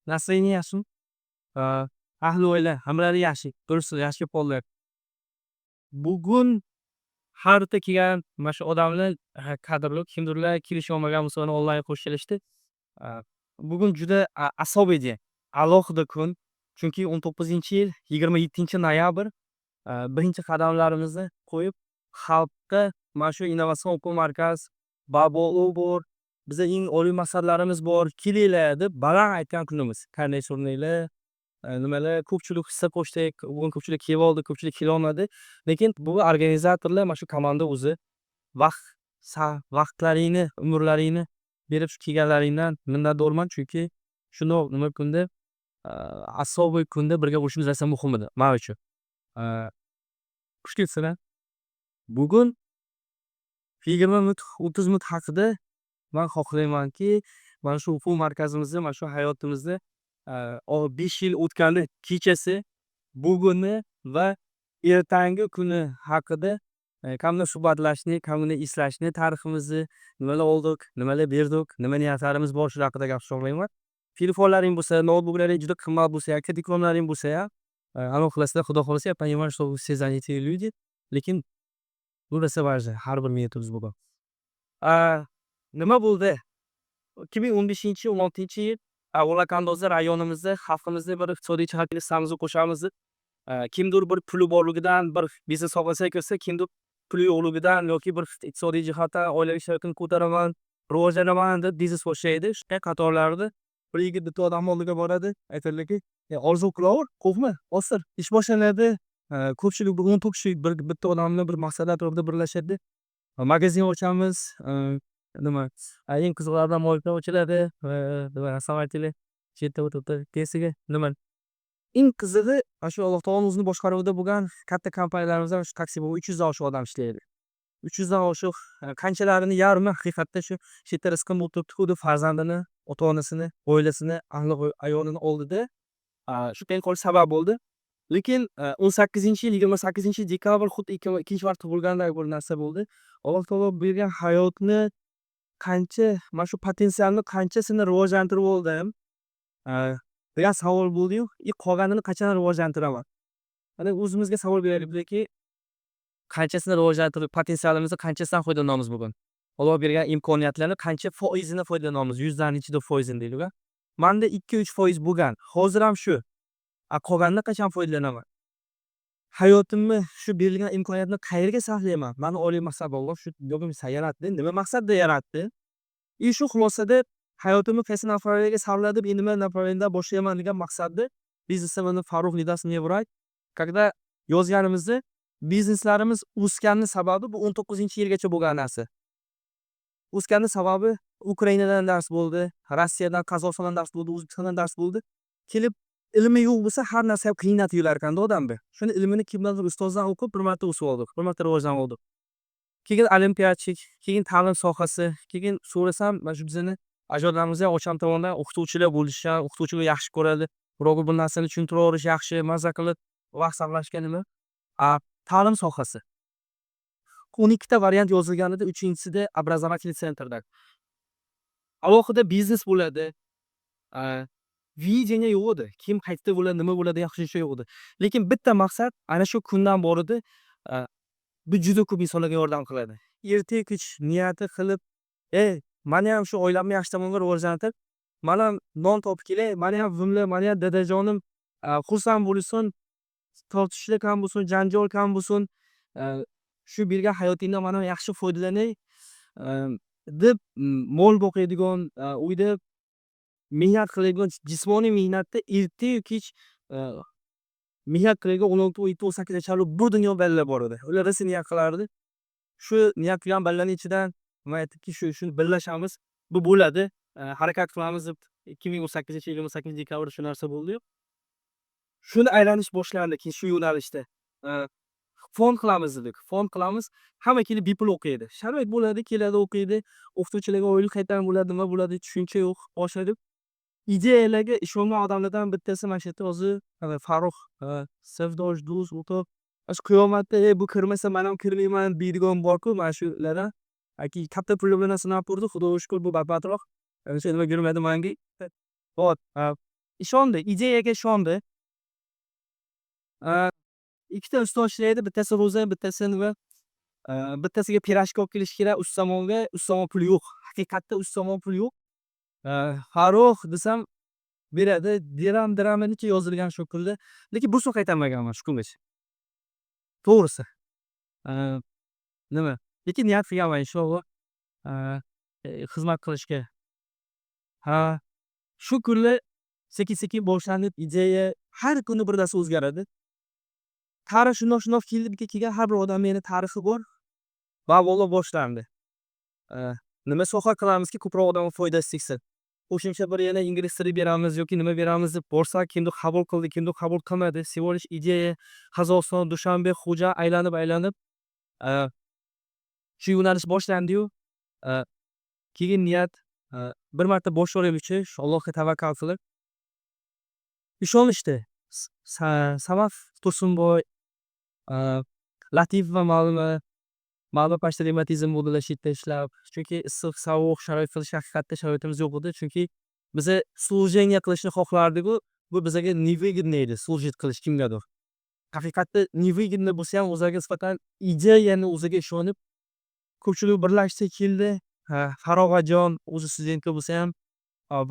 Nasılsın yaxshimi? Ahli oila, hammalari yaxshi. Durust, yaxshi pollar. Bugun har bitta kelgan mana shu odamlar qadrli kimdirlar kelisha olmagan bo'lsa onlayn qo'shilishdi. A, Bugun juda asabiy, alohida kun. Chunki 19-yil 27-noyabr birinchi qadamlarimizni qo'yib, xalqqa mana shu innovatsion o'quv markaz, Babolu bor, biza eng oliy maqsadlarimiz bor, kelinglar deb baland aytgan kunimiz. Qanday so'ranglar, nimalar ko'pchilik hissa qo'shdik, bugun ko'pchilik keloldi, ko'pchilik kelolmadi. Lekin bu organizatorlar mana shu komanda o'zi vaqt vaqtlaringni, umrlaringni berib shu kelganlaringdan minnatdorman. Chunki shundoq nima kunda, asobiy kunda birga bo'lishimiz rosa muhim edi men uchun. Xush kelibsizlar. Bugun 20 minut, 30 minut haqida men xohlaymanki, mana shu o'quv markazimizni, mana shu hayotimizni 5 yil o'tgani kechasi, buguni va ertangi kuni haqida kamdan suhbatlashishni, kamdan eslashni, tariximizni, nimalar oldik, nimalar berdik, nima niyatlarimiz bor, shular haqida gapirishni xohlayman. Telefonlaring bo'lsa, noutbuklaring juda qimmat bo'lsa yoki diplomlaring bo'lsa ham, anavi qilasizlar, xudo xohlasa, я понимаю, что вы все занятые люди, lekin bu narsa важно, har bir minutimiz bugun. Nima bo'ldi? 2015-16-yil Volokandozda rayonimizda xalqimizda bir iqtisodiy jihatdan hissamizni qo'shamiz. Kimdir bir puli borligidan bir biznes sohasiga kirsa, kimdir puli yo'qligidan yoki bir iqtisodiy jihatdan oilaviy sharoitini ko'taraman, rivojlanaman deb biznes boshlaydi. Shunday qatorlarida bir yigit bitta odam oldiga boradi, aytadiki, orzu qilaver, qo'rqma, hozir ish boshlanadi. Ko'pchilik bir 10 kishi bitta odamni bir maqsad atrofida birlashadi. Magazin ochamiz, nima, eng qiziqlaridan mo'yqan ochiladi va avtomobil chetda o'tiribdi, tesiga nima. Eng qizig'i, mana shu Alloh taoloning o'zini boshqaruvida bo'lgan katta kompaniyalarimizda shu taksi bo'yi 300 dan oshiq odam ishlaydi. 300 dan oshiq, qanchalarini yarmi haqiqatda shu chetda rizqim bo'lib turibdi-ku deb farzandini, ota-onasini, oilasini, ahli ayolini oldida shu qiyin qolish sabab bo'ldi. Lekin 18-yil, 28-dekabr xuddi ikkinchi marta tug'ilgandek bir narsa bo'ldi. Alloh taolo bergan hayotni qancha, mana shu potensialni qanchasini rivojlantirib oldim degan savol bo'ldi-yu, qolganini qachon rivojlantiraman? Mana o'zimizga savol beraylikki, qanchasini rivojlantirib, potensialimizni qanchasidan foydalanamiz bugun? Alloh bergan imkoniyatlarni qancha foizini foydalanamiz? 100 dan ichida foizini deylik-a. Menda 2-3% bo'lgan. Hozir ham shu. Qolganini qachon foydalanaman? Hayotimni, shu berilgan imkoniyatni qayerga sarflayman? Mani oliy maqsad Alloh shu dunyoga yaratdi. Nima maqsadda yaratdi? Shu xulosada hayotimni qaysi направлениеga sarflab, endi nima направлениеda boshlayman degan maqsadda biznesimizni Farruh Lidas Nevright когда yozganimizda bizneslarimiz o'sgani sababi bu 19-yilgacha bo'lgan narsa. O'sgani sababi Ukrainadan dars bo'ldi, Rossiyadan, Qozog'istondan dars bo'ldi, O'zbekistondan dars bo'ldi. Kelib ilmi yo'q bo'lsa har narsa qiynatib yurar ekanda odamni. Shuni ilmini kimlardir ustozdan o'qib, bir marta o'sib oldik, bir marta rivojlanib oldik. Keyin olimpiadachik, keyin ta'lim sohasi, keyin so'rasam, mana shu bizani ajdodlarimiz ham ocham tomonidan o'qituvchilar bo'lishgan, o'qituvchilar yaxshi ko'radi. Biroq bir narsani tushuntira olish yaxshi, maza qilib vaqt sarflashga nima? Ta'lim sohasi. 12 ta variant yozilganida 3-chisida образовательный sentrda. Alohida biznes bo'ladi. Videniya yo'q edi. Kim qayerda bo'ladi, nima bo'ladi, yaxshi ish yo'q edi. Lekin bitta maqsad ana shu kundan bor edi. Bu juda ko'p insonlarga yordam qiladi. Erta kech niyati qilib, meni ham shu oilamni yaxshi tomonga rivojlantirib, men ham non topib kelay, meni ham vimla, meni ham dadajonim xursand bo'lsin, tortishishlar kam bo'lsin, janjal kam bo'lsin, shu bergan hayotingdan men ham yaxshi foydalanay deb mol boqadigan, uyda mehnat qiladigan, jismoniy mehnatda erta kech mehnat qiladigan 16, 17, 18 yoshli bir dunyo bolalar bor edi. Ular rosa niyat qilardi. Shu niyat qilgan bolalarning ichidan men aytdimki, shuni birlashamiz, bu bo'ladi, harakat qilamiz deb 2018-yil 28-dekabr shu narsa bo'ldi-yu. Shuni aylanish boshlandi keyin shu yo'nalishda. Fond qilamiz dedik. Fond qilamiz, hamma kelib bepul o'qiydi. Sharoit bo'ladi, keladi o'qiydi. O'qituvchilarga oylik qaytarma bo'ladi, nima bo'ladi, tushuncha yo'q, boshladik. Ideyalarga ishongan odamlardan bittasi mana shu yerda hozir Farruh, safdosh, do'st, o'rtoq. Shu qiyomatda bu kirmasa men ham kirmayman deydigan bor-ku, mana shulardan. Katta pul bilan sinab ko'rdi, xudoga shukr bu babatroq. O'sha nima yurmadi menga. Hop, ishondi, ideyaga ishondi. A, ikkita ustoz ishlaydi. Bittasi ro'za, bittasi nima, bittasiga pirojka olib kelish kerak Ustomonga. Ustomon puli yo'q. Haqiqatda Ustomon puli yo'q. Farruh desam beradi. Diraminicha yozilgan shu pulda. Lekin bir so'm qaytarmaganman shu kungacha. To'g'risi. A, nima, lekin niyat qilganman inshaalloh a, xizmat qilishga. Ha, shu kunlar sekin-sekin boshlanib, ideya har kuni bir narsa o'zgaradi. Tarix shundoq kelgan har bir odam meni tarixi bor. Va avvalo boshlandi. A, nima soha qilamizki, ko'proq odamga foydasi tegsin. Qo'shimcha bir yana ingliz tili beramiz yoki nima beramiz deb borsak, kimdir qabul qildi, kimdir qabul qilmadi. Всего лишь ideya Qozog'iston, Dushanbe, Xo'ja aylanib, a, shu yo'nalish boshlandi-yu, a, keyin niyat, bir marta bosh o'raylik, Allohga tavakkal qilib ishonishdi. Samaf Tursunboy, Latif va ma'lum pochta revmatizm bo'ldilar chetda ishlab. Chunki issiq, sovuq sharoit qilish haqiqatda sharoitimiz yo'q edi. Chunki biza служение qilishni xohlardik-ku, bu bizaga невыгодно edi служить qilish kimgadir. Haqiqatda невыгодно bo'lsa ham o'ziga nisbatan ideyani o'ziga ishonib, ko'pchilik birlashsa keldi. Farog'atjon o'zi studentga bo'lsa ham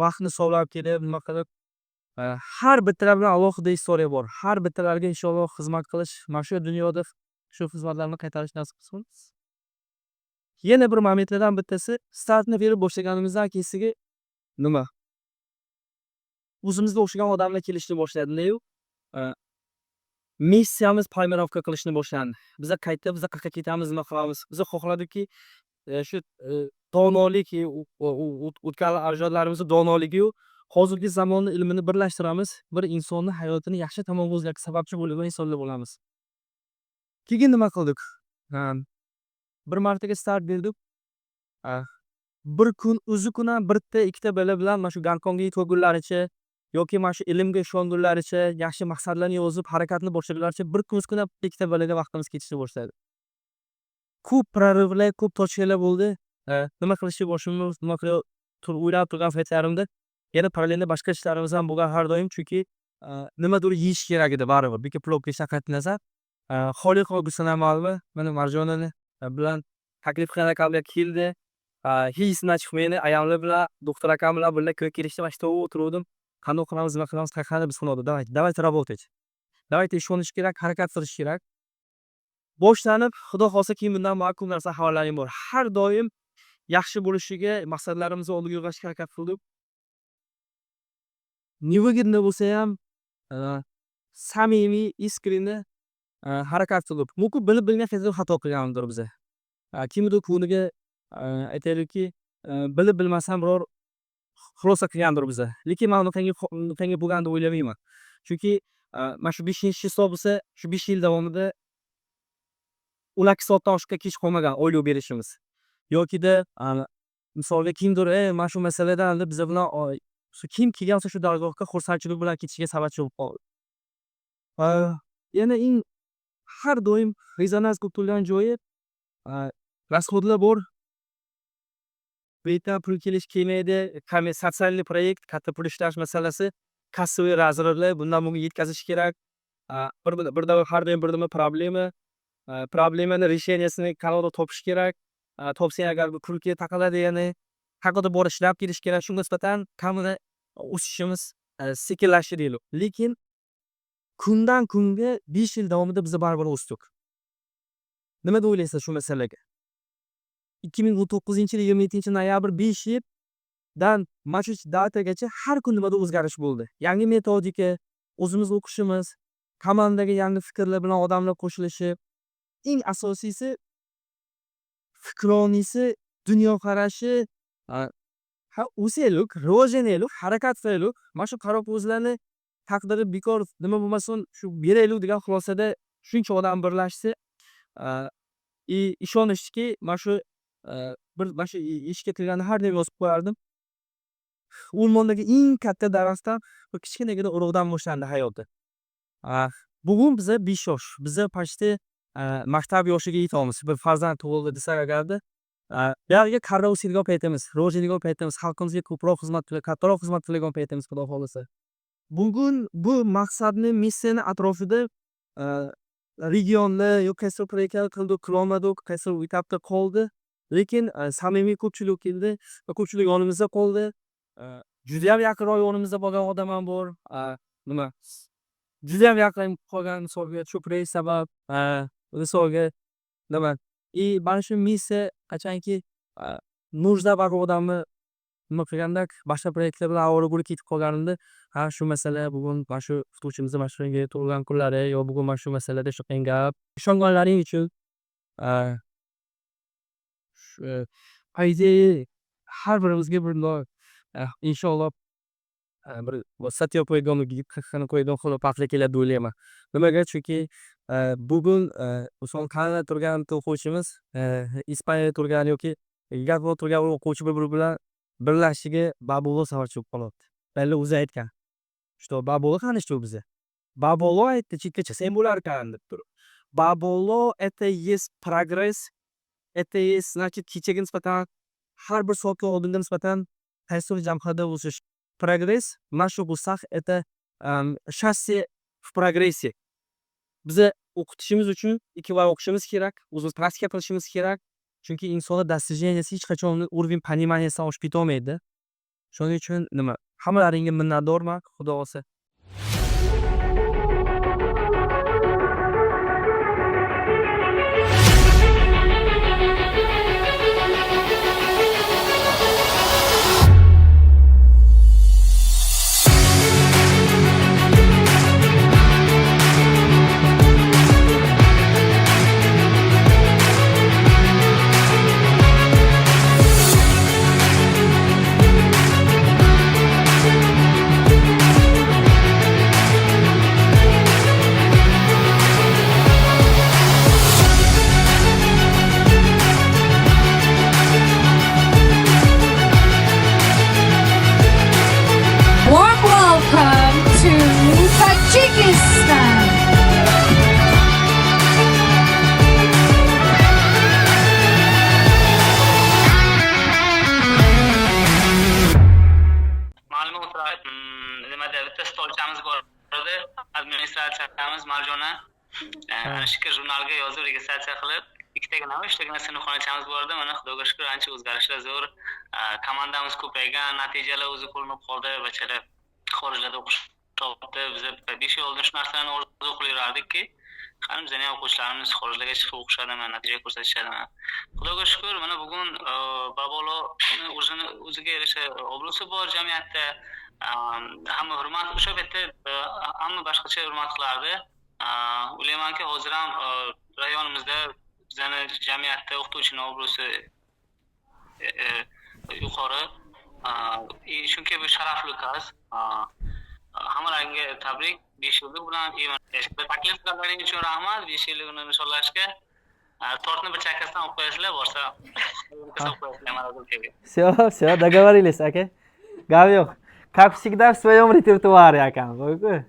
vaqtni sovlab kelib, nima qilib, har bittalar bilan alohida istoriya bor. Har bittalariga inshaalloh xizmat qilish, mana shu dunyoda shu xizmatlarni qaytarish nasib qilsin. Yana bir momentlardan bittasi, startni berib boshlaganimizdan keyingi nima? O'zimizga o'xshagan odamlar kelishni boshladilar-yu, missiyamiz poymarovka qilishni boshlandi. Biza qayerqa ketamiz, nima qilamiz? Biz xohladikki, shu donolik, o'tgan ajdodlarimizning donoligi-yu, hozirgi zamonni ilmini birlashtiramiz. Bir insonni hayotini yaxshi tomonga o'zgartirishga sababchi bo'lgan insonlar bo'lamiz. Keyin nima qildik? Bir martaga start berdik. Bir kun o'zi kun ham bitta, ikkita bola bilan mana shu Gonkongga yetgunlaricha yoki mana shu ilmga ishongunlaricha, yaxshi maqsadlarni yozib, harakatni boshlagunlaricha bir kun o'zi kun ham ikkita bolaga vaqtimiz ketishni boshladi. Ko'p prorывlar, ko'p tochkalar bo'ldi. Nima qilishni boshimiz, nima qilib o'ylab turgan paytlarimda yana parallelda boshqa ishlarimiz ham bo'lgan har doim. Chunki nimadir yeyish kerak edi baribir. Beka plovka shaqat nazar. Xoliq Gulsanam Amalova mana Marjonani bilan taklif qilgan akamlar keldi. Hech nima chiqmaydi. Ayollar bilan, doktor akam bilan birga ko'rib kelishdi. Mana shu o'tirdim. Qanday qilamiz, nima qilamiz, qani biz qiladi. Давайте работать. Давайте ishonish kerak, harakat qilish kerak. Boshlanib, xudo xolsa keyin bundan ma'qul narsa havollarim bor. Har doim yaxshi bo'lishiga, maqsadlarimizni oldiga yo'lg'ashga harakat qildik. Невыгодно bo'lsa ham samimiy, искренне harakat qilib, mumkin bilib bilmasdan xato qilgandir biza. Kimdir ko'niga aytaylikki, bilib bilmasdan biror xulosa qilgandir biza. Lekin men unaqangi bo'lgan deb o'ylamayman. Chunki mana shu 5-hisob bo'lsa, shu 5 yil davomida 12 soatdan oshiqqa kech qolmagan oylov berishimiz. Yokida misolga kimdir, mana shu masaladan biza bilan kim kelgansa shu dargohga xursandchilik bilan ketishiga sababchi bo'lib qoldi. Yana har doim rezonans qilib turgan joyi расходlar bor. Bu yerdan pul kelish kelmaydi. Sotsial proyekt, katta pul ishlash masalasi, kassaviy razrlar bundan bunga yetkazish kerak. Bir har doim bir nima problema. Problemani решениесini qanday topish kerak. Topsang agar bu pulga taqaladi, ya'ni qayerga borib ishlab kelish kerak. Shunga nisbatan kamida o'sishimiz sekinlashdi deylik. Lekin kundan kunga 5 yil davomida biz baribir o'sdik. Nima deb o'ylaysiz shu masalaga? 2019-yil 27-noyabr 5 yildan mana shu datagacha har kun nimada o'zgarish bo'ldi. Yangi metodika, o'zimiz o'qishimiz, komandaga yangi fikrlar bilan odamlar qo'shilishi, eng asosiysi fikronisi, dunyoqarashi, o'saylik, rivojlanaylik, harakat qilaylik. Mana shu qaror o'zlarini taqdiri bekor nima bo'lmasin, shu beraylik degan xulosada shuncha odam birlashsa, ishonishdiki, mana shu ishga kirganda har doim yozib qo'yardim. O'rmondagi eng katta daraxtdan bir kichkinagina urug'dan boshlandi hayoti. Bugun biza 5 yosh, biza почти maktab yoshiga yetamiz. Bir farzand tug'ildi desak agarda, bularga qaror o'sadigan paytimiz, rivojlanadigan paytimiz, xalqimizga ko'proq xizmat qiladigan paytimiz, xudo xolisa. bugun bu maqsadni missiyani atrofida regionda yoki qaysi proyektlar qildik, qilolmadik, qaysi etapda qoldi. Lekin samimiy ko'pchilik keldi va ko'pchilik yonimizda qoldi. Judayam yaqinroq yonimizda bo'lgan odam ham bor. Nima? Judayam yaqin qolgan misolga ko'prik sabab, misolga nima? Mana shu missiya qachonki нужда bor odamni nima qilganda boshqa proyektlar bilan ovora bo'lib ketib qolganimda, shu masala bugun mana shu o'qituvchimizni mana shunga tug'ilgan kunlari yo bugun mana shu masalada shu qiyin gap. Ishonganlaring uchun po idее har birimizga bir inshaalloh bir satyo po'ygomiga qilib qo'ygan xilofatli keladi deb o'ylayman. Nimaga? Chunki bugun misol Kanadada turgan bitta o'quvchimiz Ispaniyada turgan yoki Singapurda turgan o'quvchi bir-biri bilan birlashishiga Babolo sababchi bo'lib qolyapti. Balli o'zi aytgan. Что Babolo qani shu biza? Babolo aytdi chekkacha sen bo'larkan deb turib. Babolo это есть прогресс, это есть значит kechaga nisbatan har bir soatga oldinga nisbatan qaysi jamhada o'sish. Progress наша bo'lsak это шасси в прогрессе. Biza o'qitishimiz uchun ikkivar o'qishimiz kerak, o'zimiz praktika qilishimiz kerak. Chunki insonlar достиженияsi hech qachon уровень пониманияsidan oshib keta olmaydi. Shuning uchun nima? Hammalaringga minnatdorman, Xudo xolasa. Warm welcome to Tajikistan. Ma'lumot uchun nimada bitta stolchamiz bor edi. Administratsiyamiz Marjona ana shu jurnalga yozib registratsiya qilib, ikkitagina, uchtagina sinfxonachamiz bor edi. Mana Xudoga shukr, ancha o'zgarishlar zo'r. Komandamiz ko'paygan, natijalar o'zi ko'rinib qoldi. Bachalar xorijlarda o'qish topdi. Biz 5 yil oldin shu narsani orzu qilardik-ki, qani bizning ham o'quvchilarimiz xorijlarga chiqib o'qishadimi, natija ko'rsatishadimi. Xudoga shukr, mana bugun Babolo o'ziga yarasha obro'si bor jamiyatda. Hamma hurmat, o'sha paytda hamma boshqacha hurmat qilardi. O'ylaymanki, hozir ham rayonimizda bizning jamiyatda o'qituvchining obro'si yuqori. Chunki bu sharafli kasb. Hammalaringga tabrik. 5 yillik bilan taklif qilganingiz uchun rahmat. 5 yilligini nishonlashga tortni bir chakkasidan olib qo'yasizlar, borsa Все, договорились, aka. Gap yo'q. Как всегда в своем репертуаре, aka.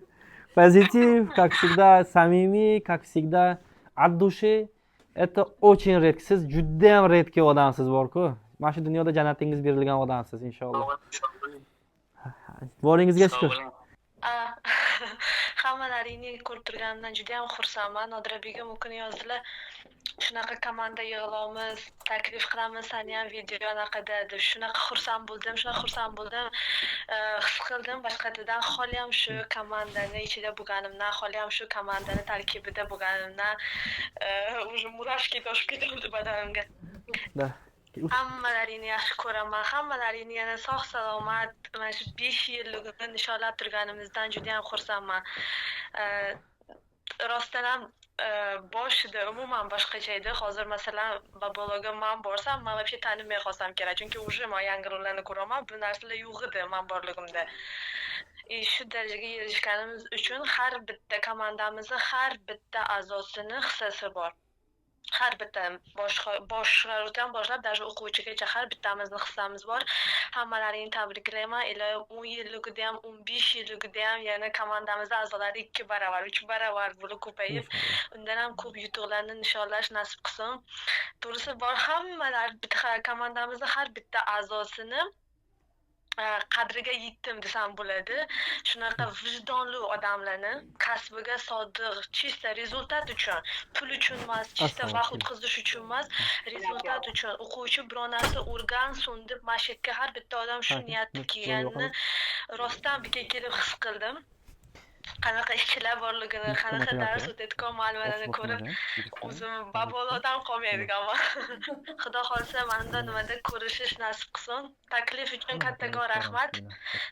Позитив, как всегда, samimiy, как всегда, от души. Это очень редко. Siz juda ham редкий odamsiz bor-ku. Mana shu dunyoda jannatingiz berilgan odamsiz inshaalloh. Boringizga shukr. Hammalaringni ko'rib turganimdan juda ham xursandman. Nodira begim u kuni yozdilar, shunaqa komanda yig'ilamiz, taklif qilamiz, sani ham video anaqada deb. Shunaqa xursand bo'ldim. His qildim boshqatadan holi ham shu komandani ichida bo'lganimdan, holi ham shu komandani tarkibida bo'lganimdan уже murashki toshib ketdi badanimga. Hammalaringni yaxshi ko'raman. Hammalaringni yana sog' salomat mana shu 5 yilligini nishonlab turganimizdan juda ham xursandman. Rostdan ham boshida umuman boshqacha edi. Hozir masalan Babologa men borsam, men вообще tanimay qolsam kerak. Chunki уже men yangi rollarni ko'raman. Bu narsalar yo'q edi men borligimda. Shu darajaga erishganimiz uchun har bitta komandamizning har bitta a'zosini hissasi bor. Har bitta boshqaruvdan boshlab даже o'quvchigacha har bittamizning hissamiz bor. Hammalaringni tabriklayman. 10 yilligida ham, 15 yilligida ham yana komandamizning a'zolari 2 baravar, 3 baravar bo'lib ko'payib, undan ham ko'p yutuqlarni nishonlash nasib qilsin. To'g'risi bor, hammalar bitta komandamizning har bitta a'zosini qadriga yetdim desam bo'ladi. Shunaqa vijdonli odamlarni kasbiga sodiq, chista rezultat uchun, pul uchun emas, chista vaqt o'tkazish uchun emas, rezultat uchun o'quvchi biror narsa o'rgansin deb mana shu yerga har bitta odam shu niyatda kelganini rostdan birga kelib his qildim. Qanaqa ishchilar borligini, qanaqa dars o'tayotgan muallimalarni ko'rib, o'zim babolodan qolmaydiganman. Xudo xolsa manda nimada ko'rishish nasib qilsin. Taklif uchun kattakon rahmat.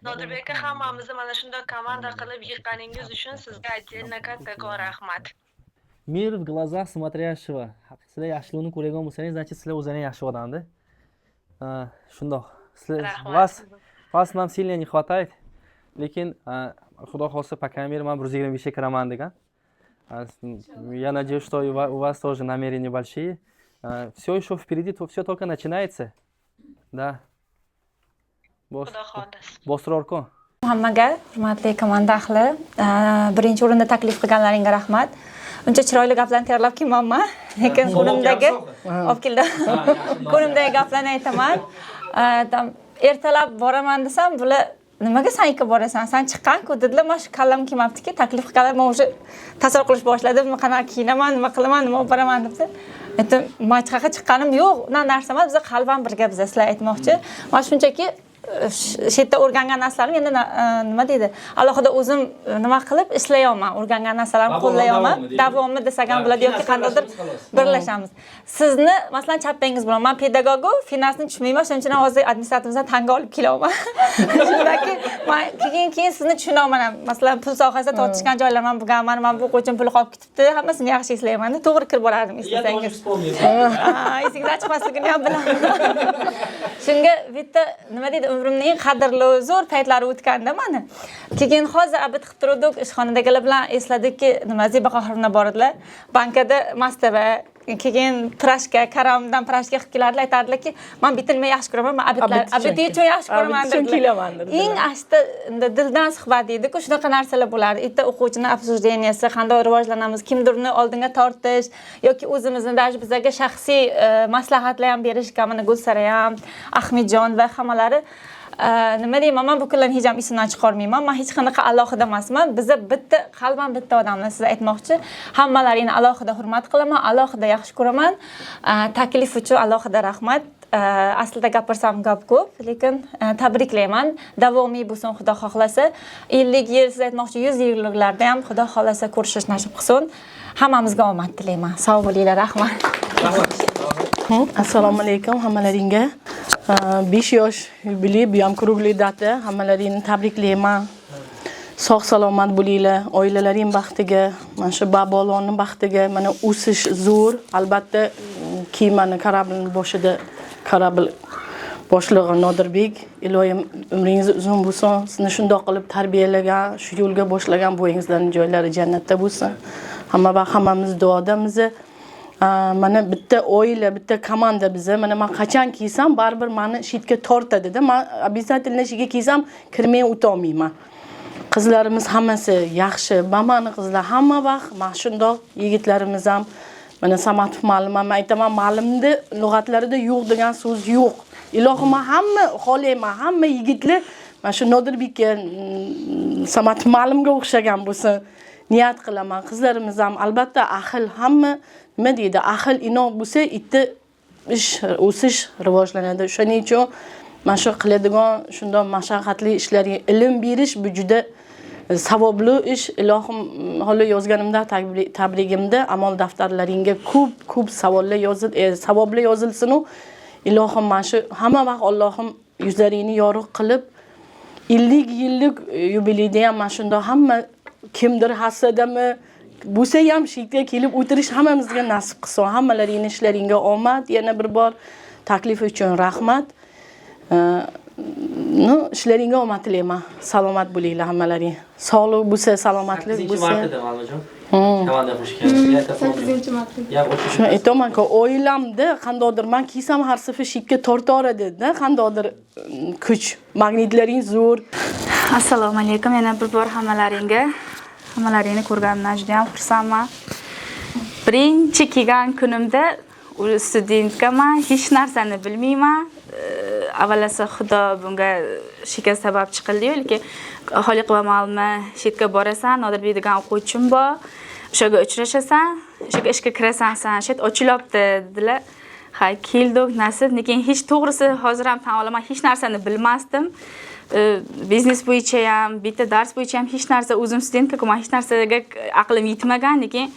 Nodirbek aka, hammamizni mana shunday komanda qilib yig'ganingiz uchun sizga отдельно kattakon rahmat. Мир в глазах смотрящего. Sizlar yaxshilikni ko'radigan bo'lsangiz, значит sizlar o'zlaring yaxshi odamda. Shundoq. Вас нам сильно не хватает. Lekin Xudo xohlasa по крайней мере man 125 ga kiraman degan. Я надеюсь, что у вас тоже намерения большие. Все еще впереди, все только начинается. Да. Bostirorko. Hammaga hurmatli komanda ahli, birinchi o'rinda taklif qilganlaringga rahmat. Uncha chiroyli gaplarni tayyorlab kelmayman, lekin qo'limdagi olib keldim. Qo'limdagi gaplarni aytaman. Ertalab boraman desam, bular nimaga san ikki borasan? San chiqqan-ku dedilar. Men shu kallam kelmabdiki, taklif qilganlar men o'sha tasavvur qilish boshladim. Qanaqa kiyinaman, nima qilaman, nima olib boraman debdi. Aytdim, men chiqaqa chiqqanim yo'q. Undan narsa emas, biz qalban birga biz sizlar aytmoqchi. Men shunchaki shu yerda o'rgangan narsalarim endi nima deydi? Alohida o'zim nima qilib ishlayapman, o'rgangan narsalarimni qo'llayapman. Davomi desak ham bo'ladi yoki qandaydir birlashamiz. Sizni masalan chappangiz bilan men pedagogu, finansni tushunmayman, shuning uchun hozir administrativimizdan tanga olib kelyapman. Shundaki men keyin sizni tushunaman ham. Masalan pul sohasida tortishgan joylar men bo'lganman, men bu o'quvchim pul qolib ketibdi, hammasini yaxshi eslayman. To'g'ri kirib borardim istasangiz. Esingizdan chiqmasligini ham bilaman. Shunga bitta nima deydi, umrimning qadrli zo'r paytlari o'tganda mana. Keyin hozir abid qilib turdik, ishxonadagilar bilan esladikki, nima Ziba Qohirovna bor edilar. Bankada mastava, keyin prashka, karamdan prashka qilib kelardilar, aytardilarki, men bitilmay yaxshi ko'raman, men abidni uchun yaxshi ko'raman dedilar. Eng ashta dildan suhbat deydi-ku, shunaqa narsalar bo'lardi. Bitta o'quvchining обсужденияsi, qanday rivojlanamiz, kimdirni oldinga tortish yoki o'zimizni даже bizlarga shaxsiy maslahatlar ham berishga, mana Gulsara ham, Ahmedjon va hammalari nima deyman, men bu kunlarni hech ham esimdan chiqarmayman. Men hech qanaqa alohida emasman. Bizlar bitta qalban bitta odamlar, siz aytmoqchi. Hammalaringni alohida hurmat qilaman, alohida yaxshi ko'raman. Taklif uchun alohida rahmat. Aslida gapirsam gap ko'p, lekin tabriklayman. Davomiy bo'lsin Xudo xohlasa. 50 yil siz aytmoqchi 100 yilliklarda ham Xudo xohlasa ko'rishish nasib qilsin. Hammamizga omad tilayman. Sog' bo'linglar, rahmat. Assalomu alaykum hammalaringga. 5 yosh yubiley, bu ham krugliy data. Hammalaringni tabriklayman. Sog' salomat bo'linglar, oilalaring baxtiga, mana shu babolonning baxtiga, mana o'sish zo'r. Albatta, keymani kорабльning boshida kорабль boshlig'i Nodirbek, iloyim umringiz uzun bo'lsin. Sizni shundoq qilib tarbiyalagan, shu yo'lga boshlagan bo'yingizlarning joylari jannatda bo'lsin. Hamma va hammamiz duodamiz. Mana bitta oila, bitta komanda biza. Mana men qachon kiysam, baribir meni shitga tortadi-da. Men обязательно shitga kiysam, kirmay o'ta olmayman. Qizlarimiz hammasi yaxshi. Mamani qizlar hamma vaqt mana shundoq, yigitlarimiz ham mana Samatov ma'lum, men aytaman, ma'lumni lug'atlarida yo'q degan so'z yo'q. Ilohim, hamma xohlayman, hamma yigitlar mana shu Nodirbekka, Samatov ma'lumga o'xshagan bo'lsin. Niyat qilaman. Qizlarimiz ham albatta ahil, hamma nima deydi, ahil inoq bo'lsa, itda ish o'sish rivojlanadi. Shuning uchun mana shu qiladigan shundoq mashaqqatli ishlarga ilm berish bu juda savobli ish. Ilohim, hali yozganimda tabrigimda amal daftarlaringga ko'p savollar savobli yozilsin. Ilohim, mana shu hamma vaqt Allohim yuzlaringni yorug' qilib 50 yillik yubileyda ham mana shundoq hamma kimdir hasadami bo'lsa ham shikga kelib o'tirish hammamizga nasib qilsin. Hammalaringning ishlaringga omad. Yana bir bor taklif uchun rahmat. Ishlaringga omad tilayman. Salomat bo'linglar hammalaring. Sog'lik bo'lsa, salomatlik bo'lsa. 8-marta. Shuni aytaman-ku, oilamda qandaydir men kiysam har safar shikka tortar edi-da, qandaydir kuch, magnitlaring zo'r. Assalomu alaykum, yana bir bor hammalaringni ko'rganimdan juda ham xursandman. Birinchi kelgan kunimda studentkaman, hech narsani bilmayman. avvalasi xudo bunga shikast sabab chiqildi-yu, lekin Xoliq va Ma'luma shetga borasan, Nodirbek degan o'quvchim bor. O'shaga uchrashasan, o'shaga ishga kirasan, shet ochilibdi dedilar. Ha, keldik, nasib, lekin hech to'g'risi hozir ham tan olaman, hech narsani bilmasdim. Biznes bo'yicha ham, bitta dars bo'yicha ham hech narsa o'zim studentga, men hech narsaga aqlim yetmagan, lekin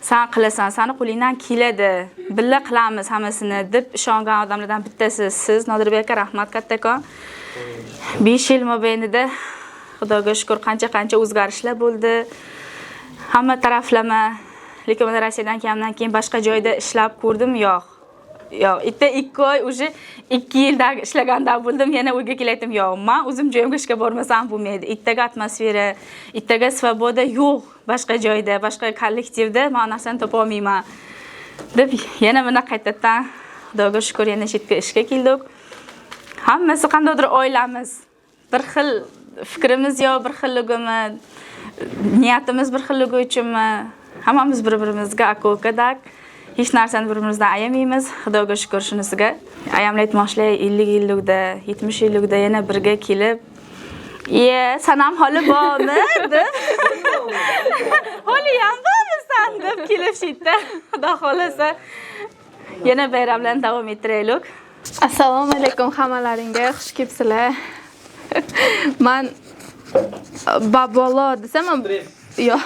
sen qilasan, seni qo'lingdan keladi, birga qilamiz hammasini deb ishongan odamlardan bittasi siz, Nodirbek aka, rahmat kattakon. 5 yil mobaynida Xudoga shukr qancha o'zgarishlar bo'ldi. Hamma taraflama, lekin men Rossiyadan kelgandan keyin boshqa joyda ishlab ko'rdim, yo'q. Yo'q, itta 2 oy уже 2 yilda ishlaganda bo'ldim, yana uyga kelaydim, yo'q, men o'zim joyimga ishga bormasam bo'lmaydi. Ittaga atmosfera, ittaga svoboda yo'q, boshqa joyda, boshqa kollektivda men narsani topa olmayman. Deb yana mana qaytadan Xudoga shukr yana chetga ishga keldik. Hammasi qandaydir oilamiz. Bir xil fikrimiz yo bir xilligimi, niyatimiz bir xilligi uchunmi, hammamiz bir-birimizga aka-ukadak. Hech narsani bir-birimizdan ayamaymiz. Xudoga shukr shunisiga. Ayamlar aytmoqchilar 50 yillikda, 70 yillikda yana birga kelib, sanam holi bormi deb. Holi ham bormisan deb kelishdi. Xudo xolasa yana bayramlarni davom ettiraylik. Assalomu alaykum hammalaringga, xush kelibsizlar. Men babolo desam ham yo'q.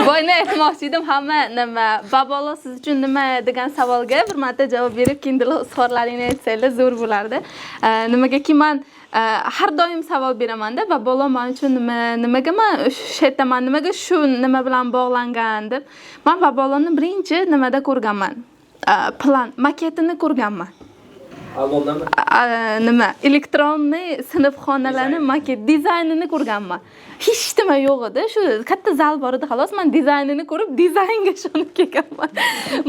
Boyni aytmoqchi edim, hamma nima babolo siz uchun nima degan savolga bir marta javob berib, keyin izhorlaringni aytsanglar zo'r bo'lardi. Nimagaki men har doim savol beraman-da, babolo men uchun nimaga men aytaman, nimaga shu nima bilan bog'langan deb. Men baboloni birinchi nimada ko'rganman? Plan maketini ko'rganman. Albomdami? Nima elektronniy sinfxonalarni maket dizaynini ko'rganman. Hech nima yo'q edi. Shu katta zal bor edi, xolos men dizaynini ko'rib, dizaynga ishonib kelganman.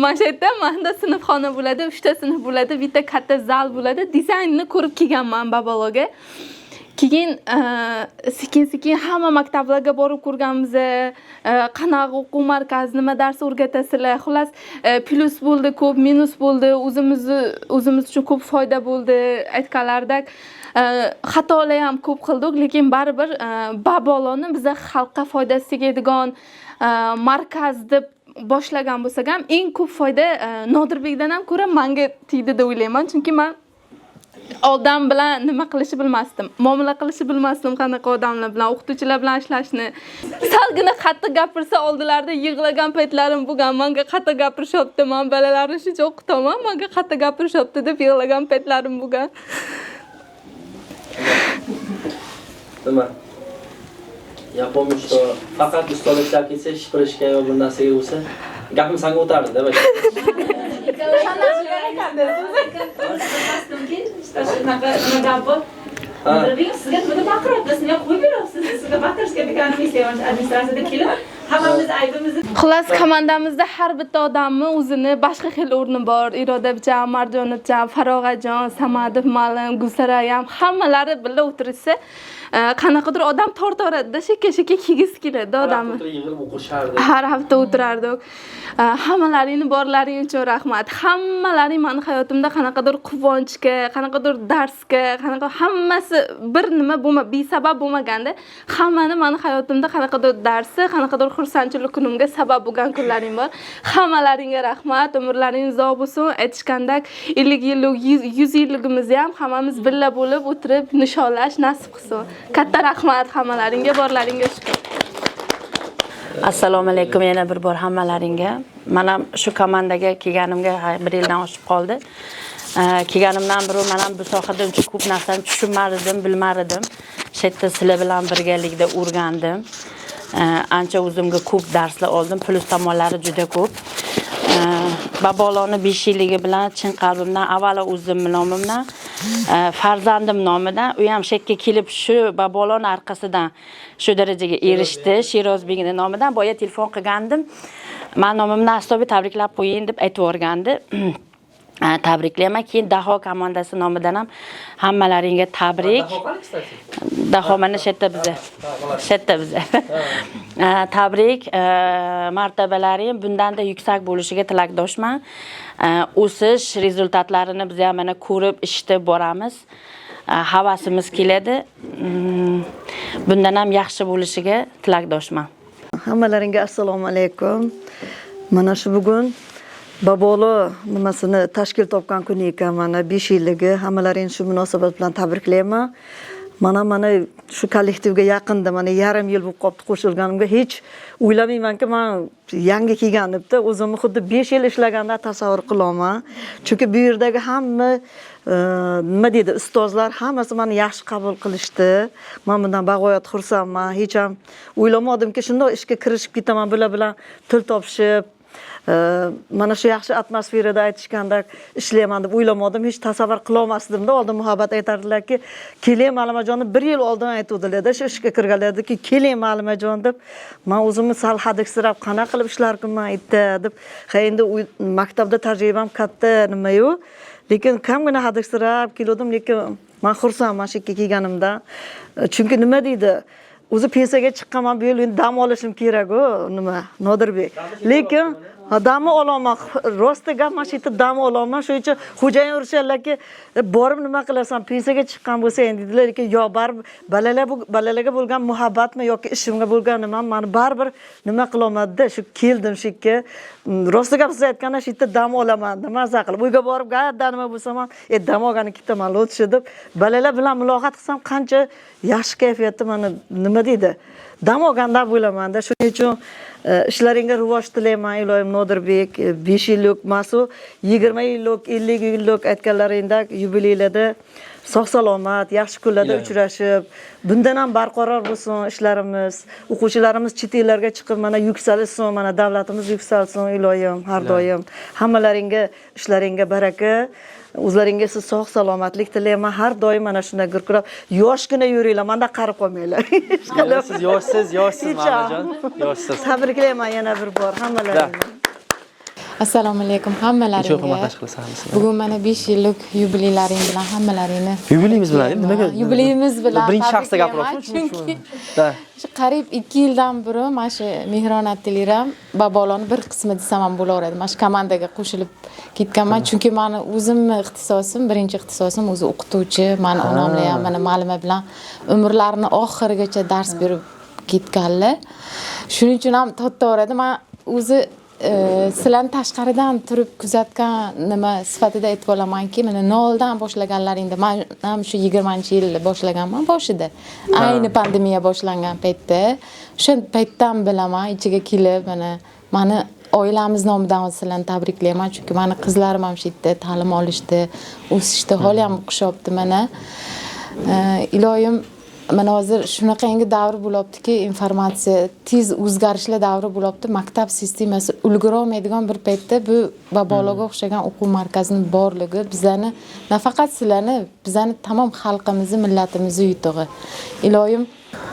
Men shu yerda menda sinfxona bo'ladi, 3 ta sinf bo'ladi, bitta katta zal bo'ladi. Dizaynini ko'rib kelganman babologa. Keyin sekin hamma maktablarga borib ko'rganmiz. Qanaqa o'quv markazi, nima dars o'rgatasizlar. Xullas, plus bo'ldi, ko'p minus bo'ldi. O'zimiz uchun ko'p foyda bo'ldi. Aytganlaridek, xatolar ham ko'p qildik, lekin baribir baboloni biza xalqqa foydasi tegadigan markaz deb boshlagan bo'lsak ham, eng ko'p foyda Nodirbekdan ham ko'ra menga tegdi deb o'ylayman, chunki men odam bilan nima qilishni bilmasdim. Muomala qilishni bilmasdim, qanaqa odamlar bilan, o'qituvchilar bilan ishlashni. Salgina qattiq gapirsa oldilarida yig'lagan paytlarim bo'lgan. Menga qattiq gapirishyapti, men bolalarni shuncha o'qitaman, menga qattiq gapirishyapti deb yig'lagan paytlarim bo'lgan. Nima? Yapon usta faqat ustaliklar kelsa, shipirishga yo bir narsaga bo'lsa, gapim senga o'tardi-da, baka. Sizga nima baqiryapti? Sizga qo'yib berasiz. Sizga baqirishga deganingiz administratsiyada kelib, hammamiz aybimizni. Xullas, komandamizda har bitta odamni o'zini boshqa xil o'rni bor. Irodajon, Marjonovjon, Farog'ajon, Samadov, Ma'lum, Gulsarayam hammalari birga o'tirsa, qanaqadir odam tortaradi-da, shekka kigis keladi odamni. Har hafta o'tirardik. Hammalaringni borlaring uchun rahmat. Hammalaring meni hayotimda qanaqadir quvonchga, qanaqadir darsga, qanaqa hammasi bir nima besabab bo'lmaganda, hammani meni hayotimda qanaqadir darsi, qanaqadir xursandchilik kunimga sabab bo'lgan kunlaring bor. Hammalaringga rahmat, umrlaring uzoq bo'lsin. Aytishgandek 50 yillik, 100 yilligimizni ham hammamiz birga bo'lib o'tirib nishonlash nasib qilsin. Katta rahmat hammalaringga, borlaringga shukr. Assalomu alaykum yana bir bor hammalaringga. Mana shu komandaga kelganimga 1 yildan oshib qoldi. Kelganimdan beri men ham bu sohada uncha ko'p narsani tushunmadim, bilmadim. Shu yerda sizlar bilan birgalikda o'rgandim. Ancha o'zimga ko'p darslar oldim, plus tomonlari juda ko'p. Baboloni 5 yilligi bilan chin qalbimdan, avvalo o'zim nomimdan, farzandim nomidan, u ham shekka kelib shu babolon orqasidan shu darajaga erishdi. Sherozbekning nomidan boya telefon qilgandim. Men nomimdan astobi tabriklab qo'ying deb aytib o'rgandi. Tabriklayman. Keyin Daho komandasi nomidan ham hammalaringga tabrik. Daho mana shu yerda bizda. Shu yerda bizda. Tabrik, martabalaring bundan-da yuksak bo'lishiga tilakdoshman. O'sish rezultatlarini biz ham mana ko'rib, eshitib boramiz. havasimiz keladi. Bundan ham yaxshi bo'lishiga tilakdoshman. Hammalaringga assalomu alaykum. Mana shu bugun Babolo nimasini tashkil topgan kun ekan, mana 5 yilligi. Hammalaringni shu munosabat bilan tabriklayman. Mana shu kollektivga yaqinda mana yarim yil bo'lib qolibdi qo'shilganimga. Hech o'ylamaymanki men yangi kelganimda o'zimni xuddi 5 yil ishlaganda tasavvur qilaman. Chunki bu yerdagi hamma nima deydi, ustozlar hammasi meni yaxshi qabul qilishdi. Men bundan bag'oyat xursandman. Hech ham o'ylamadimki shunday ishga kirishib ketaman, bular bilan til topishib mana shu yaxshi atmosferada aytishgandek ishlayman deb o'ylamadim, hech tasavvur qila olmasdimda. Oldin muhabbat aytardilarki, "Keling Ma'limajon" 1 yil oldin aytuvdilar-da, shu ishga kirganlardiki, "Keling Ma'limajon" deb. Men o'zimni sal hadiksirab, qanaqa qilib ishlarkanman aytdi deb. Ha endi maktabda tajribam katta nima-yu, lekin kamgina hadiksirab keldim, lekin men xursandman shu yerga kelganimda. Chunki nima deydi? O'zi pensiyaga chiqqanman, bu yil dam olishim kerak-ku, nima, Nodirbek. Lekin dam olaman, rosti gap, mana shu yerda dam olaman. Shuning uchun xo'jayin urishganlarki, borib nima qilasan, pensiyaga chiqqan bo'lsang dedilar, lekin yo baribir balalarga bo'lgan muhabbatmi yoki ishimga bo'lgan nima, meni baribir nima qilolmadi-da, shu keldim shu yerga. Rosti gap siz aytganda shu yerda dam olaman, maza qilib. Uyga borib, "Gadda nima bo'lsa ham, dam olgani ketaman, o'tshi" deb balalar bilan muloqot qilsam qancha yaxshi kayfiyatda mana nima deydi? Dam olganda bo'laman-da. Shuning uchun ishlaringga rivoj tilayman, iloyim Nodirbek. 5 yillik masu, 20 yillik, 50 yillik aytganlaringdek yubileylarda sog' salomat, yaxshi kunlarda uchrashib, bundan ham barqaror bo'lsin ishlarimiz. O'quvchilarimiz chet ellarga chiqib mana yuksalsin, mana davlatimiz yuksalsin, iloyim har doim. Hammalaringga ishlaringga baraka. O'zlaringga sog' salomatlik tilayman. Har doim mana shunday gurkirab, yoshgina yuringlar, menda qarib qolmanglar. Siz yoshsiz Ma'limajon. Yoshsiz. Tabriklayman yana bir bor hammalaringni. Assalomu alaykum hammalaringga. Bugun mana 5 yillik yubileylaring bilan hammalaringni. Yubileyimiz bilan nimaga? Yubileyimiz bilan. Birinchi shaxsda gapiryapsiz. Chunki qariyb 2 yildan beri mana shu Mehron Ateliram Baboloni bir qismi desam ham bo'laveradi. Mana shu komandaga qo'shilib ketganman. Chunki meni o'zimni ixtisosim, birinchi ixtisosim o'zi o'qituvchi. Meni onamlar ham mana Ma'lima bilan umrlarini oxirigacha dars berib ketganlar. Shuning uchun ham to'xtaveradi. Men o'zi sizlarni tashqaridan turib kuzatgan nima sifatida aytib olamanki, mana 0dan boshlaganlaringda, men ham shu 20-yilda boshlaganman boshida. Ayni pandemiya boshlangan paytda, o'sha paytdan bilaman, ichiga kelib, mana meni oilamiz nomidan sizlarni tabriklayman, chunki meni qizlarim ham shu yerda ta'lim olishdi, o'sishdi, hali ham o'qishyapti mana. Iloyim mana hozir shunaqangi davr bo'lyaptiki, informatsiya tez o'zgarishlar davri bo'lyapti. Maktab sistemasi ulgura olmaydigan bir paytda bu Babologa o'xshagan o'quv markazining borligi bizlarni, nafaqat sizlarni, bizlarni tamom xalqimizni, millatimizni yutug'i. Iloyim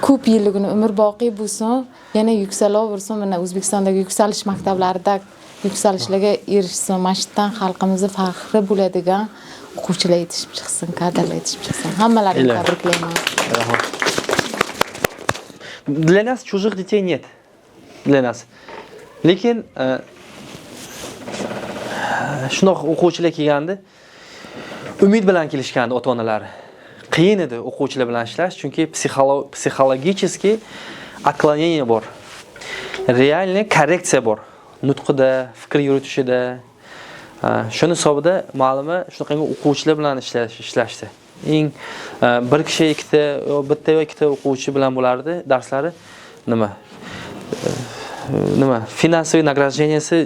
ko'p yilligini umr boqiy bo'lsin, yana yuksalaversin. Mana O'zbekistondagi yuksalish maktablarida yuksalishlarga erishsin. Mashitdan xalqimizni faxri bo'ladigan o'quvchilar yetishib chiqsin, kadrlar yetishib chiqsin. Hammalarini tabriklayman. Для нас чужих детей нет. Для нас. Lekin shunaqa o'quvchilar kelganda umid bilan kelishgandi ota-onalari. Qiyin edi o'quvchilar bilan ishlash, chunki psixologicheskiy отклонение bor. Реальный korreksiya bor. Nutqida, fikr yuritishida. Shuni hisobida Ma'lima shunaqangi o'quvchilar bilan ishlashdi. Eng bir kishi ikkita, bitta yo ikkita o'quvchi bilan bo'lardi darslari. Nima? Finansiy nagradjeniyasi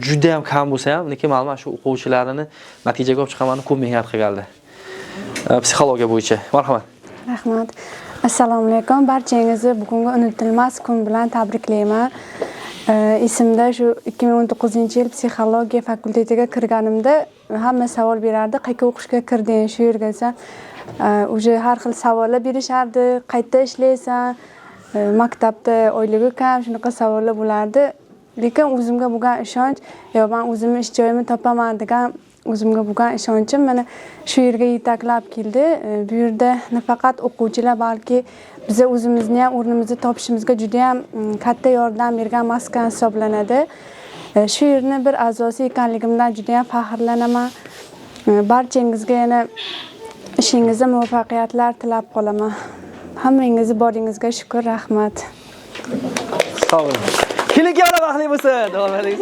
juda ham kam bo'lsa ham, lekin Ma'lima shu o'quvchilarini natijaga olib chiqarmani ko'p mehnat qilgandi. Psixologiya bo'yicha. Marhamat. Rahmat. Assalomu alaykum. Barchangizni bugungi unutilmas kun bilan tabriklayman. Esimda shu 2019-yil psixologiya fakultetiga kirganimda hamma savol berardi, qayerga o'qishga kirding, shu yerga desam, uje har xil savollar berishardi, qayerda ishlaysan, maktabda oyligi kam, shunaqa savollar bo'lardi. Lekin o'zimga bo'lgan ishonch, yo men o'zimni ish joyimni topaman degan o'zimga bo'lgan ishonchim meni shu yerga yetaklab keldi. Bu yerda nafaqat o'quvchilar, balki biz o'zimizni ham o'rnimizni topishimizga juda ham katta yordam bergan maskan hisoblanadi. Shu yerning bir a'zosi ekanligimdan juda ham faxrlanaman. Barchangizga yana Ishingizda muvaffaqiyatlar tilab qolaman. Hammangizni boringizga shukr, rahmat. Sağ olun. Kelinga yana baxtli bo'lsin. Davom eting.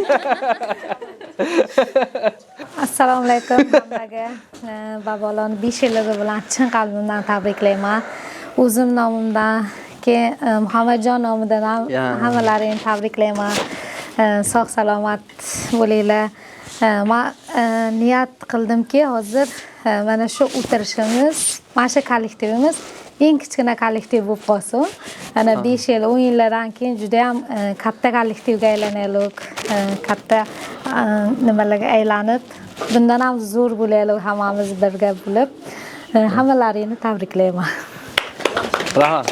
Assalomu alaykum hammaga. Baboloni 5 yilligi bilan chin qalbimdan tabriklayman. O'zim nomimdan, keyin Muhammadjon nomidan ham hammalaringni tabriklayman. Sog' salomat bo'linglar. Men niyat qildimki, hozir mana shu o'tirishimiz, mana shu kollektivimiz eng kichkina kollektiv bo'lib qolsin. Ana 5 yil, 10 yillardan keyin juda ham katta kollektivga aylanaylik, katta nimalarga aylanib, bundan ham zo'r bo'laylik hammamiz birga bo'lib. Hammalaringni tabriklayman. Rahmat.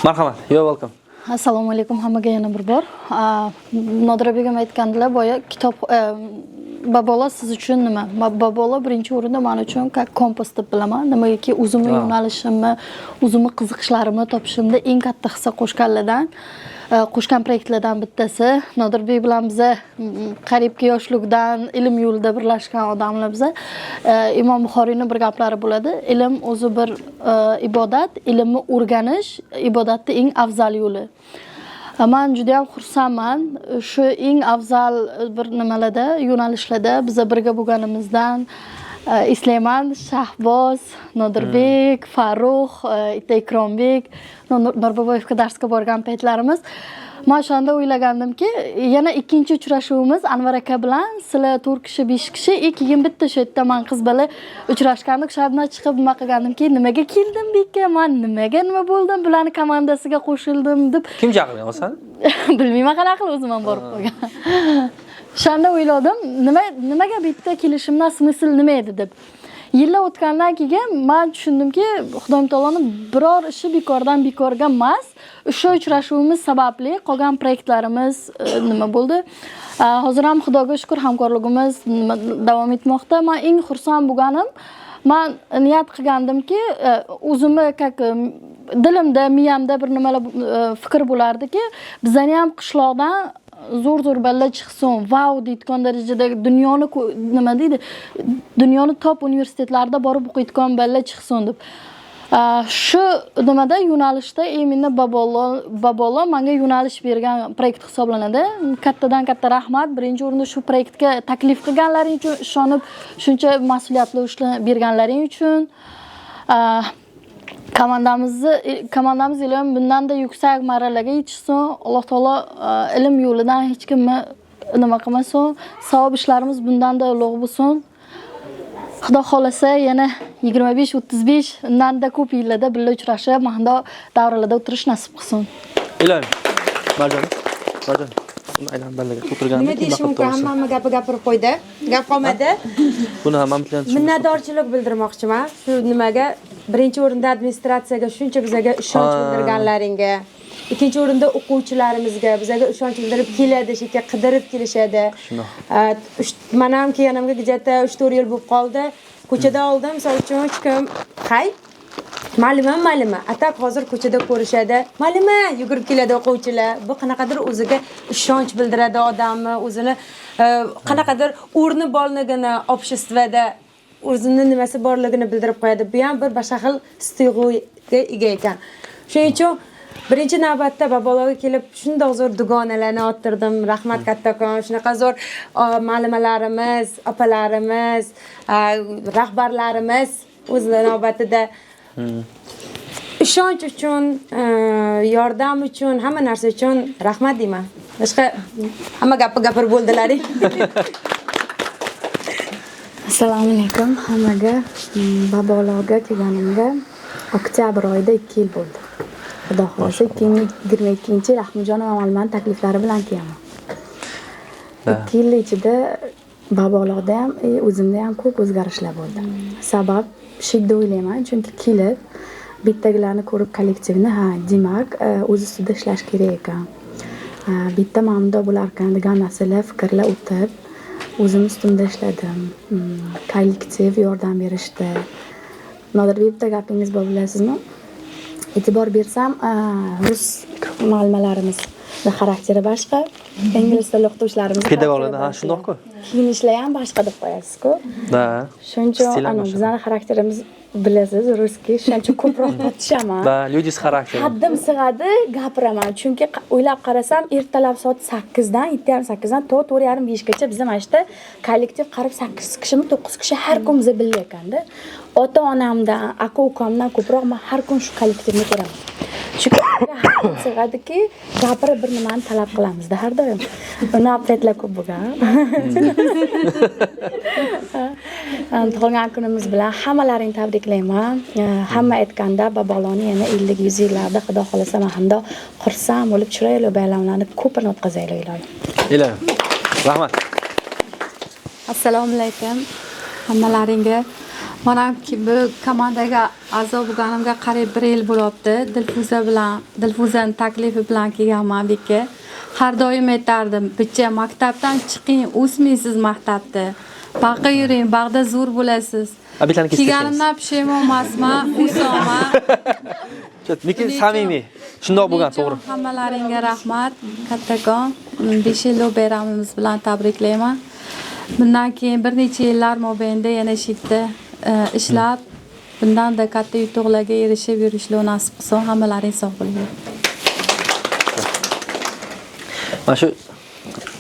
Marhamat. You're welcome. Assalomu alaykum hammaga yana bir bor. Nodirabegim aytgandilar, boya kitob Babola siz uchun nima? Babola birinchi o'rinda men uchun kompas deb bilaman. Nimagaki o'zimning yo'nalishimni, o'zimning qiziqishlarimni topishimda eng katta hissa qo'shgan proyektlardan bittasi. Nodirbek bilan biz qariyb yoshlikdan ilm yo'lida birlashgan odamlar biz. Imom Buxoriyning bir gaplari bo'ladi. Ilm o'zi bir ibodat, ilmni o'rganish ibodatning eng afzal yo'li. Men juda ham xursandman. Shu eng afzal bir nimalarda, yo'nalishlarda biz birga bo'lganimizdan eslayman. Shahboz, Nodirbek, Farruh, Ikrombek, Norboboyevga darsga borgan paytlarimiz. Men shunda o'ylagandimki, yana ikkinchi uchrashuvimiz Anvar aka bilan sizlar 4 kishi, 5 kishi, keyin bitta shu yerda men qiz bola uchrashgandik. Shundan chiqib nima qilgandimki, nimaga keldim bekka, men nima bo'ldim, bularning komandasiga qo'shildim deb. Kim chaqirgan o'san? Bilmayman, qanaqa qilib o'zim ham borib qolgan. Shunda o'yladim, nimaga bu yerda kelishimdan smysl nima edi deb. Yillar o'tgandan keyin men tushundimki, Xudoyim taoloning biror ishi bekorga emas. O'sha uchrashuvimiz sababli qolgan proyektlarimiz nima bo'ldi? Hozir ham Xudoga shukr hamkorligimiz davom etmoqda. Men eng xursand bo'lganim, men niyat qilgandimki, o'zimni dilimda, miyamda bir nimalar fikr bo'lardiki, bizani ham qishloqdan zo'r balla chiqsin, wow deyotgan darajada dunyoni top universitetlarida borib o'qiyotgan balla chiqsin deb. Shu nimada yo'nalishda menda Babolo menga yo'nalish bergan proyekt hisoblanadi. Kattadan katta rahmat. Birinchi o'rinda shu proyektga taklif qilganlaring uchun, ishonib shuncha mas'uliyatli ishlar berganlaring uchun. Komandamiz ilm bundan da yuksak marralarga yetishsin. Alloh taolo ilm yo'lidan hech kimni nima qilmasin. Savob ishlarimiz bundan da ulug' bo'lsin. Xudo xolasa yana 25-35 undan da ko'p yillarda birga uchrashib, mahdo davralarda o'tirish nasib qilsin. Iloyim. Marjon. Aynan ballaga o'tirgandik. Nima deyishim mumkin? Hamma gapirib qo'ydi. Gap qolmadi. Buni ham bilan minnatdorchilik bildirmoqchiman. Shu nimaga birinchi o'rinda administratsiyaga shuncha bizga ishonch bildirganlaringga, ikkinchi o'rinda o'quvchilarimizga bizga ishonch bildirib keladi, shekilli qidirib kelishadi. Men ham kelganimga gijatda 3-4 yil bo'lib qoldi. Ko'chada oldim, misol uchun hech kim Ma'lima, atab hozir ko'chada ko'rishadi. Ma'lima yugurib keladi o'quvchilar. Bu qanaqadir o'ziga ishonch bildiradi odamni, o'zini qanaqadir o'rni borligini, обществоda o'zini nimasi borligini bildirib qo'yadi. Bu ham bir boshqa xil tuyg'uga ega ekan. Shuning uchun birinchi navbatda Babologa kelib shunday zo'r dugonalarni ottirdim. Rahmat kattakon. Shunaqa zo'r ma'limalarimiz, opalarimiz, rahbarlarimiz o'z navbatida ishonch uchun, yordam uchun, hamma narsa uchun rahmat deyman. Boshqa hamma gapirib bo'ldilaring. Assalomu alaykum hammaga. Babologa kelganimga oktyabr oyida 2 yil bo'ldi. Xudo xolasa 2022-yil Ahmedjon Mamalman takliflari bilan kelganman. 2 yil ichida Baboloda ham, o'zimda ham ko'p o'zgarishlar bo'ldi. Sabab shidda o'ylayman, chunki kelib bittagilarni ko'rib kollektivni, demak, o'z ustida ishlash kerak ekan. Bitta ma'noda bo'lar ekan degan narsalar, fikrlar o'tib, o'zim ustimda ishladim. Kollektiv yordam berishdi. Nodirbek bitta gapingiz bor bilasizmi? E'tibor bersam, rus ma'lumalarimiz xarakteri boshqa. Ingliz tili o'qituvchilarimiz Pedagoglarda ha shundoq-ku. Kiyinishlar ham boshqa deb qo'yasiz-ku. Da. Shuning uchun ana bizning xarakterimiz bilasiz, russkiy, shuning uchun ko'proq tortishaman. Da, lyudis xarakteri. Haddim sig'adi gapiraman. Chunki o'ylab qarasam, ertalab soat 8 dan, 7:30 dan to 4:30 gacha bizning mana shu kollektiv qarib 8 kishimi, 9 kishi har kun biz birga ekanda. Ota-onamdan, aka-ukamdan ko'proq men har kun shu kollektivni ko'raman. Chunki haddim sig'adiki, gapirib bir nimani talab qilamiz-da har doim. Uni apletlar ko'p bo'lgan. Tug'ilgan kunimiz bilan hammalaringni tabriklayman. Hamma aytganda Baboloni yana 50-100 yillarda xudo xolasa men hamda xursand bo'lib chiroyli bayramlarni ko'pini o'tkazaylik ilohim. Ilohim. Rahmat. Assalomu alaykum hammalaringga. Mana bu komandaga a'zo bo'lganimga qariyb 1 yil bo'lyapti. Dilfuzaning taklifi bilan kelganman bu yerga. Har doim aytardim, "Bicha maktabdan chiqing, o'smaysiz maktabda. Baqa yuring, bag'da zo'r bo'lasiz." Kelganimdan pushaymon emasman, o'saman. Lekin samimiy. Shundoq bo'lgan, to'g'ri. Hammalaringga rahmat. Kattakon 5 yil bayramimiz bilan tabriklayman. Bundan keyin bir necha yillar mobaynida yana shu yerda ishlab, bundan-da katta yutuqlarga erishib yurishni nasib qilsin. Hammalaring sog' bo'linglar. Mana shu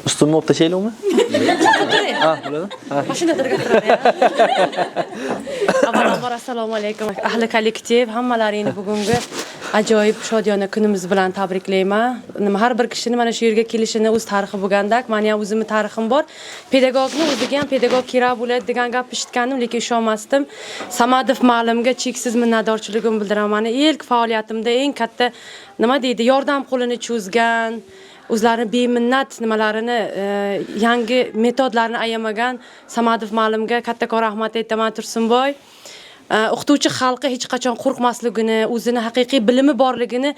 ustimni olib tashlaylikmi? Ha, bo'ladi. Ha. Mashinaga turadi. Avvalambor assalomu alaykum ahli kollektiv, hammalaringni bugungi ajoyib shodiyona kunimiz bilan tabriklayman. Har bir kishining mana shu yerga kelishini o'z tarixi bo'lgandek, meni ham o'zimning tarixim bor. Pedagogni o'ziga ham pedagog kerak bo'ladi degan gap eshitgandim, lekin ishonmasdim. Samadov ma'limga cheksiz minnatdorchiligimni bildiraman. Ilk faoliyatimda eng katta nima deydi, yordam qo'lini cho'zgan, o'zlarini beminnat nimalarini, yangi metodlarni ayamagan Samadov ma'limga kattakon rahmat aytaman. Tursunboy o'qituvchi xalqi hech qachon qo'rqmasligini, o'zini haqiqiy bilimi borligini,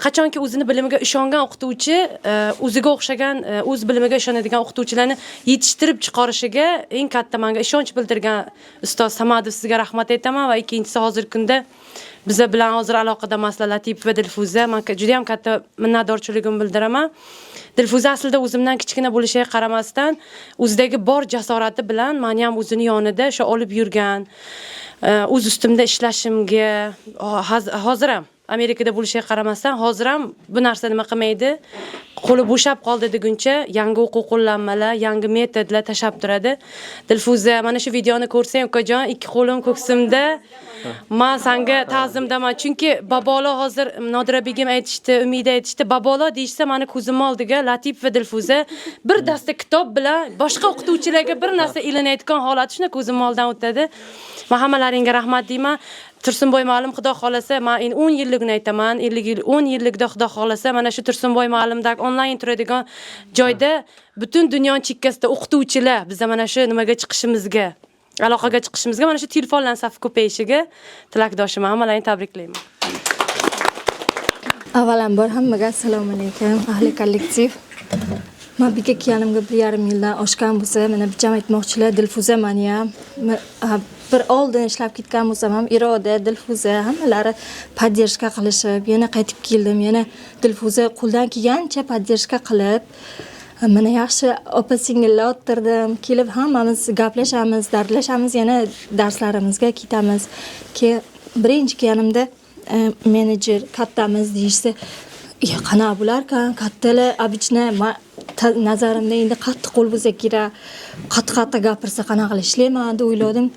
qachonki o'zini bilimiga ishongan o'qituvchi, o'ziga o'xshagan, o'z bilimiga ishonadigan o'qituvchilarni yetishtirib chiqarishiga eng katta menga ishonch bildirgan ustoz Samadov, sizga rahmat aytaman. Va ikkinchisi, hozirgi kunda bizlar bilan hozir aloqada masala Latipova Dilfuza, men juda ham katta minnatdorchiligimni bildiraman. Dilfuza aslida o'zimdan kichkina bo'lishiga qaramasdan, o'zidagi bor jasorati bilan meni ham o'zini yonida shu olib yurgan, o'z ustimda ishlashimga, hozir ham Amerikada bo'lishiga qaramasdan, hozir ham bu narsa nima qilmaydi, qo'li bo'shab qoldi deguncha yangi o'quv qo'llanmalar, yangi metodlar tashab turadi. Dilfuza, mana shu videoni ko'rsang, ukajon, ikki qo'lim ko'ksimda. Men senga ta'zimdaman, chunki Babolo hozir Nodira begim aytishdi, Umida aytishdi, Babolo deyishsa meni ko'zim oldiga Latipova Dilfuza bir dasta kitob bilan boshqa o'qituvchilarga bir narsa ilinayotgan holati shuna ko'zim oldidan o'tadi. Men hammalaringga rahmat deyman. Tursunboy ma'lim xudo xolasa, men 10 yilligini aytaman, 10 yillikda xudo xolasa mana shu Tursunboy ma'limdagi onlayn turadigan joyda butun dunyo chekkasida o'qituvchilar biz mana shu nimaga chiqishimizga, aloqaga chiqishimizga, mana shu telefonlar safi ko'payishiga tilakdoshiman. Hammalaringni tabriklayman. Avvalambor hammaga assalomu alaykum ahli kollektiv. Men bu yerga kelganimga 1,5 yildan oshgan bo'lsa, mana bicham aytmoqchilar, Dilfuza meni ham bir oldin ishlab ketgan bo'lsam ham Iroda, Dilfuza hammalari podдержка qilishib, yana qaytib keldim, yana Dilfuza qo'ldan kelgancha podдержка qilib, mana yaxshi opa-singillar o'tirdim, kelib hammamiz gaplashamiz, dardlashamiz, yana darslarimizga ketamiz. Birinchi kelganimda menejer kattamiz deyishsa, qana bo'larkan, kattalar обычно nazarimda endi qattiq qo'l bo'lsa kerak, qattiq gapirsa qanaqa ishlayman deb o'yladim.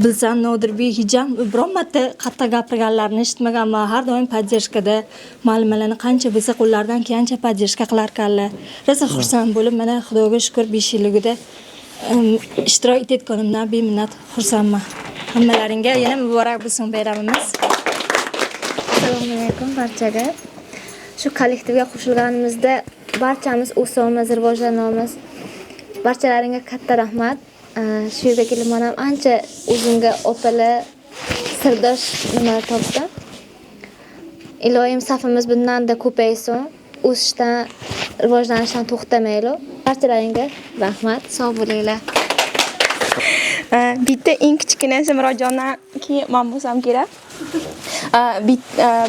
Bilsam Nodirbek hijam biron marta qattiq gapirganlarini eshitmaganman. Har doim podдержкада ma'lumalarni qancha bo'lsa qo'llaridan kelgancha podдержка qilar ekanlar. Rosa xursand bo'lib, mana Xudoga shukr 5 yilligida ishtirok etganimdan beminnat xursandman. Hammalaringga yana muborak bo'lsin bayramimiz. Assalomu alaykum barchaga. Shu kollektivga qo'shilganimizda barchamiz o'samiz, rivojlanamiz. Barchalaringga katta rahmat. Shu yerga kelib men ham ancha o'zimga opalar, sirdosh nima topdim. Ilohim safimiz bundan-da ko'paysin, o'sishdan, rivojlanishdan to'xtamaylik. Barchalaringga rahmat, sog' bo'linglar. Bitta eng kichkinasi Murodjondan keyin men bo'lsam kerak.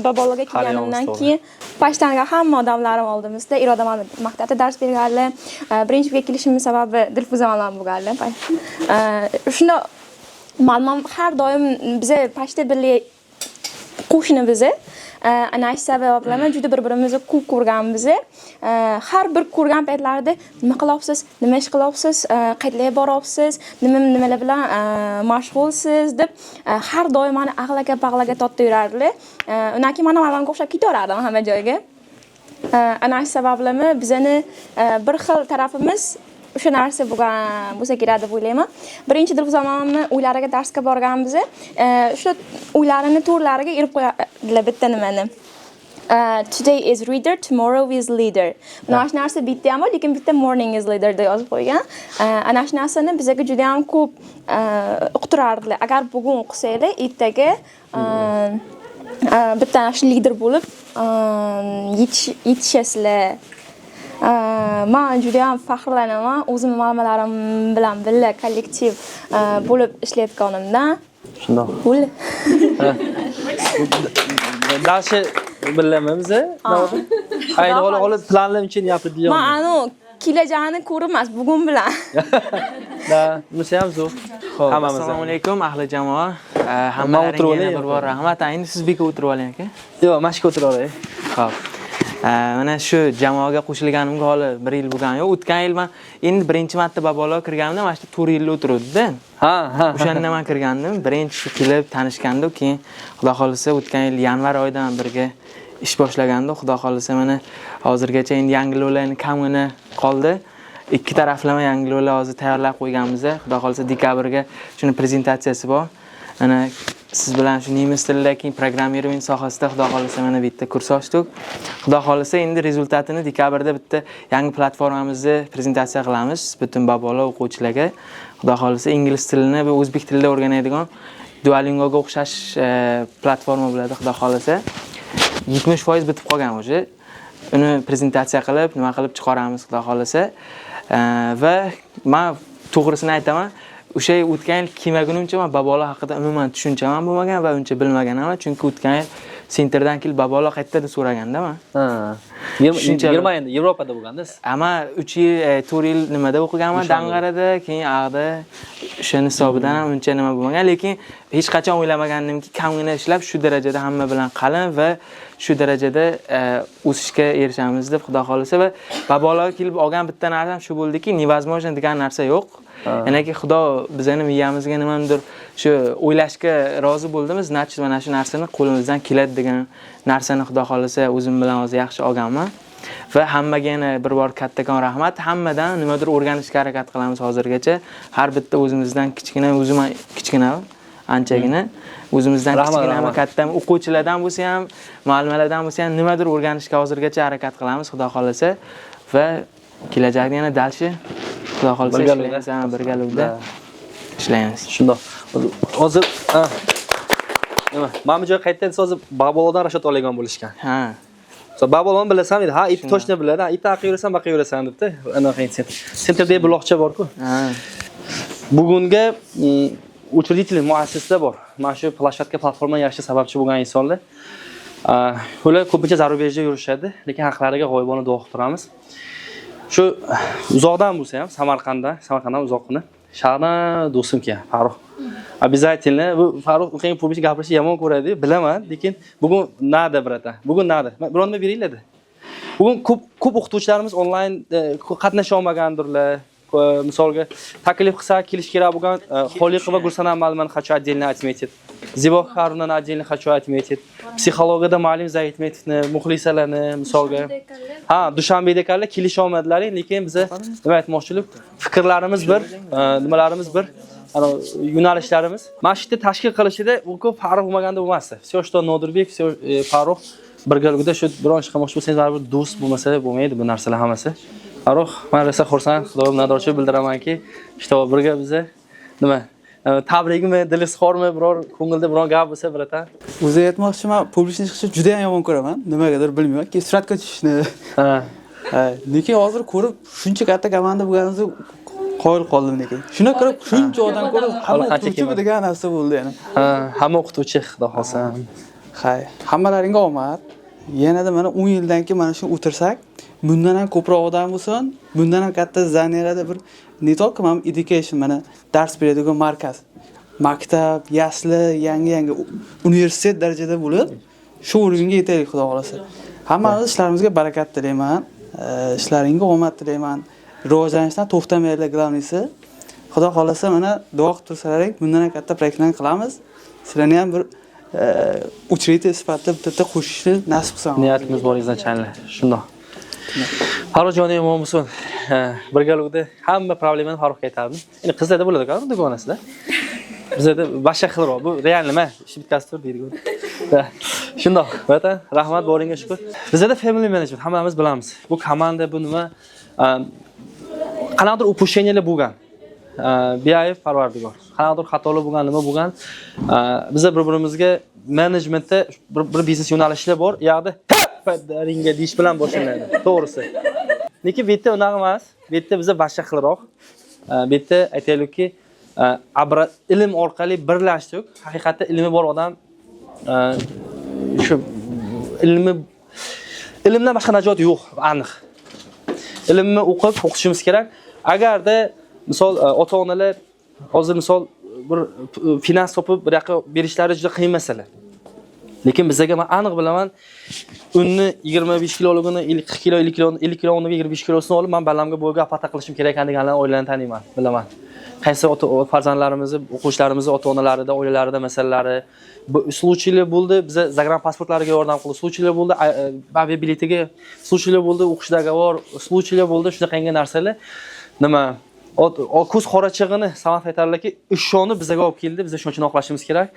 Babolaga kelganimdan keyin Pashtanga hamma odamlarim oldimizda Iroda maktabida dars berganlar. Birinchi yilga kelishimiz sababi Dilfuza onam bo'lganlar. Shunda ma'lum har doim biza pashta birga qo'shni biza. Ana shu sabab bilan juda bir-birimizni ko'p ko'rganmiz. Har bir ko'rgan paytlarda nima qilyapsiz, nima ish qilyapsiz, qayerga boryapsiz, nimalar bilan mashg'ulsiz deb har doim meni ag'laga tortib yurardilar. Undan keyin men mamamga o'xshab ketaverardim hamma joyga. Ana shu sabab bilan bizani bir xil tarafimiz o'sha narsa bo'lsa kerak deb o'ylayman. Birinchi Dilfuza onamni uylariga darsga borganmiz. O'sha uylarini to'rlariga irib qo'yadilar bitta nimani. Today is reader, tomorrow is leader. Mana shu narsa bitta ham, lekin bitta morning is leader deb yozib qo'ygan. Ana shu narsani bizga juda ham ko'p uqtirardilar. Agar bugun o'qisanglar, ertaga bitta shu lider bo'lib yetishasizlar. Men juda ham faxrlanaman o'zim ma'lumotlarim bilan birga kollektiv bo'lib ishlayotganimdan. Shundoq. Bo'l. Darsni bilaman biz. Ayni olib planlamchi yapadigan. Men anu kelajagini ko'rmas bugun bilan. Da, bunisi ham zo'r. Hammamiz. Assalomu alaykum ahli jamoa. Hammalaringga bir bor rahmat. Endi siz beka o'tirib oling aka. Yo'q, mashq o'tirib olay. Xo'p. Mana shu jamoaga qo'shilganimga hali 1 yil bo'lgan yo'q. O'tgan yil men endi birinchi marta babolar kirganimda mana shu 4 yilda o'tiruvdi-da. Ha. O'shanda men kirgandim. Birinchi kelib tanishganda, keyin Xudo xolisa o'tgan yil yanvar oyidan birga ish boshlaganda, Xudo xolisa mana hozirgacha endi yangi lo'larni kamgina qoldi. Ikki taraflama yangi lo'lar hozir tayyorlab qo'yganmiz. Xudo xolisa dekabrga shuni prezentatsiyasi bor. Mana siz bilan shu nemis tilidagi programmирование sohasida Xudo xolisa mana bitta kurs ochdik. Xudo xolisa endi rezultatini dekabrda bitta yangi platformamizni prezentatsiya qilamiz butun babolar o'quvchilarga. Xudo xolisa ingliz tilini va o'zbek tilida o'rganadigan Duolingoga o'xshash platforma bo'ladi Xudo xolisa. 70% bitib qolgan o'sha. Uni prezentatsiya qilib, nima qilib chiqaramiz Xudo xolisa. Va men to'g'risini aytaman, o'sha o'tgan yil kelmagunimcha men babolar haqida umuman tushuncham bo'lmagan va uncha bilmaganman, chunki o'tgan yil sentrdan kelib babolar qayerda so'raganda men. Germaniyada, Yevropada bo'lgandasiz. Ama 3 yil, 4 yil nimada o'qiganman, Dangarada, keyin Ag'da. O'sha hisobidan ham uncha nima bo'lmagan, lekin hech qachon o'ylamagandimki, kamgina ishlab shu darajada hamma bilan qalin va shu darajada o'sishga erishamiz deb Xudo xolisa va babolar kelib olgan bitta narsa ham shu bo'ldiki, невозможно degan narsa yo'q. Ya'niki Xudo bizning miyamizga nimadir shu o'ylashga rozi bo'ldimiz, значит mana shu narsani qo'limizdan keladi degan narsani Xudo xolisa o'zim bilan hozir yaxshi olganman. Va hammaga yana bir bor kattakon rahmat. Hammadan nimadir o'rganishga harakat qilamiz hozirgacha. Har bitta o'zimizdan kichkina, o'zim kichkina, anchagina, o'zimizdan kichkina ham katta o'quvchilardan bo'lsa ham, muallimalardan bo'lsa ham nimadir o'rganishga hozirgacha harakat qilamiz Xudo xolisa va kelajakda yana dalshi Xudo xolisa birgalikda ishlaymiz. Shundoq. Hozir nima? Mana bu joy qaytdan hozir babolardan rashod olgan bo'lishgan. Ha. Babolon bilasan edi. Ha, ip toshni biladi. Ip taqiyurasan, baqiyurasan debdi. Anaqa sentrda buloqcha bor-ku. Ha. Bugunga учредитель muassislar bor. Mana shu plashatka platformaga yaxshi sababchi bo'lgan insonlar. Ular ko'pincha zarubejda yurishadi, lekin haqlariga g'oyibona duo qilib turamiz. Shu uzoqdan bo'lsa ham, Samarqanddan uzoqni. Shahdan do'stim kelgan, Farruh. Обязательно bu Farruh o'qing publik gapirishni yomon ko'radi, bilaman, lekin bugun nada brata. Bugun nada. Bironma beringlar. Bugun ko'p o'qituvchilarimiz onlayn qatnasha olmagandirlar. Misolga taklif qilsa kelish kerak bo'lgan Xoliqova Gulsanam Malman хочу отдельно отметить. Zibo Harunani отдельно хочу отметить. Psixologiyada Ma'lim Zaitmetovni, muxlisalarni misolga. Ha, Dushanbedagilar kelisha olmadilar, lekin biz nima aytmoqchilik, fikrlarimiz bir, nimalarimiz bir, ana yo'nalishlarimiz. Mana shu yerda tashkil qilishida u ko'p farq bo'lmaganda bo'lmasdi. Все что Nodirbek, все Farruh birgalikda shu biron ish qilmoqchi bo'lsangiz, baribir do'st bo'lmasa bo'lmaydi bu narsalar hammasi. Farruh, men rosa xursand, Xudoga minnatdorchilik bildiramanki, ishda birga biza nima tabrigimi, dilizxormi, biror ko'ngilda biror gap bo'lsa birata. O'zi aytmoqchiman, publikni chiqishni juda ham yomon ko'raman. Nimagadir bilmayman. Keyin suratga tushishni. Ha. Lekin hozir ko'rib, shuncha katta komanda bo'lganimizni qoyil qoldim lekin. Shuna ko'rib, shuncha odam ko'rib, hamma o'qituvchi degan narsa bo'ldi yana. Ha, hamma o'qituvchi, xudo xolsa. Hay, hammalaringga omad. yanada mana 10 yildan keyin mana shu o'tirsak, bundan ham ko'proq odam bo'lsin, bundan ham katta Zaniyada bir не только mana education mana dars beradigan markaz, maktab, yasli, yangi universitet darajada bo'lib, shu o'ringa yetaylik xudo xolasa. Hammamiz ishlarimizga barakat tilayman. Ishlaringga omad tilayman. Rivojlanishdan to'xtamaylar glavnisi. Xudo xolasa mana duo qilib tursalaring, bundan ham katta proyektlarni qilamiz. Sizlarni ham bir uchraydi sifatida bitta qo'shishni nasib qilsin. Niyatimiz boringizdan chanli. Shundoq. Farruh jonim omon bo'lsin. Birgalikda hamma problemani Farruhga aytardim. Endi qizlarda bo'ladi-ku, dugonasida. Bizda boshqa xilroq. Bu real nima? Ish bitkazib tur deydi-ku. Shundoq. Vatan, rahmat boringga shukr. Bizda family management hammamiz bilamiz. Bu komanda bu nima? Qanaqadir upushenyalar bo'lgan. Beayev Parvardigor. Qanaqadir xatolar bo'lgan, nima bo'lgan? Biz bir-birimizga managementda bir biznes yo'nalishlar bor. U yoqda ringa deyish bilan boshlanadi. To'g'risi. Lekin bu yerda unaqa emas. Bu yerda biz boshqa xilroq. Bu yerda aytaylikki, ilm orqali birlashdik. Haqiqatda ilmi bor odam shu ilmdan boshqa najot yo'q, aniq. Ilmni o'qishimiz kerak. Agarda misol ota-onalar hozir misol bir finans topib bir yoqqa berishlari juda qiyin masala. Lekin bizga men aniq bilaman, unni 25 kiloligini 40 kilo, 50 kiloni 25 kilosini olib, men balamga bo'yga apata qilishim kerak ekanliklarini oilalarni taniyman, bilaman. Qaysi farzandlarimizni, o'quvchilarimizni ota-onalarida, oilalarida masalalari, bu случайлар bo'ldi, biz zagran pasportlariga yordam qildik, случайлар bo'ldi, aviabiletiga, случайлар bo'ldi, o'qish dogovor, случайлар bo'ldi, shunaqangi narsalar. Nima? Ko'z qorachig'ini Samad aytarlarki, ishonni bizga olib keldi, biz shuncha oqlashimiz kerak.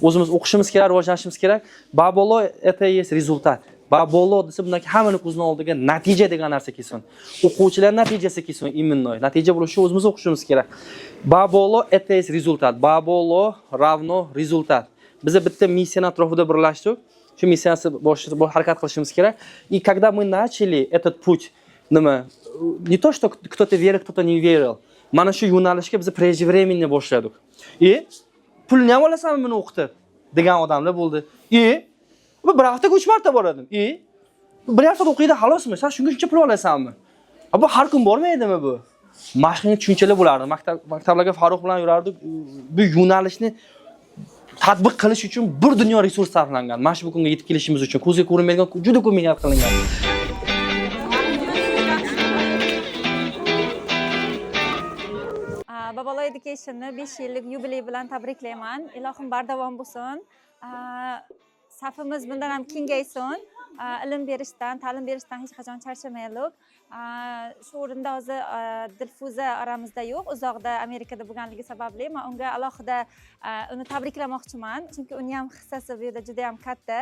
O'zimiz o'qishimiz kerak, rivojlanishimiz kerak. Babolo это есть результат. Babolo desa bundan hammani ko'zning oldiga natija degan narsa kelsin. O'quvchilar natijasi kelsin, imminno. Natija bo'lishi o'zimiz o'qishimiz kerak. Babolo это есть результат. Babolo равно результат. Biz bitta missiya atrofida birlashdik. Shu missiyasi boshida harakat qilishimiz kerak. И когда мы начали этот путь, nima? Не то, что кто-то верил, кто-то не верил. Mana shu yo'nalishga biz prejvremенно boshladik. Pulni ham olasanmi buni o'qitib degan odamlar bo'ldi. Bir haftaga 3 marta boradim. Bir haftada o'qiydi xalosmi? Sen shunga shuncha pul olasanmi? Bu har kun bormaydimi bu? Mashqning tushunchalar bo'lardi. Maktablarga Farruh bilan yurardik. Bu yo'nalishni tatbiq qilish uchun bir dunyo resurs sarflangan. Mana shu kunga yetib kelishimiz uchun ko'zga ko'rinmaydigan juda ko'p mehnat qilingan. Babolo Education'ni 5 yillik yubiley bilan tabriklayman. Ilohim bardavom bo'lsin. Safimiz bundan ham kengaysin. Ilm berishdan, ta'lim berishdan hech qachon charchamaylik. Shu o'rinda hozir Dilfuza oramizda yo'q, uzoqda Amerikada bo'lganligi sababli men unga alohida uni tabriklamoqchiman, chunki uni ham hissasi bu yerda juda ham katta.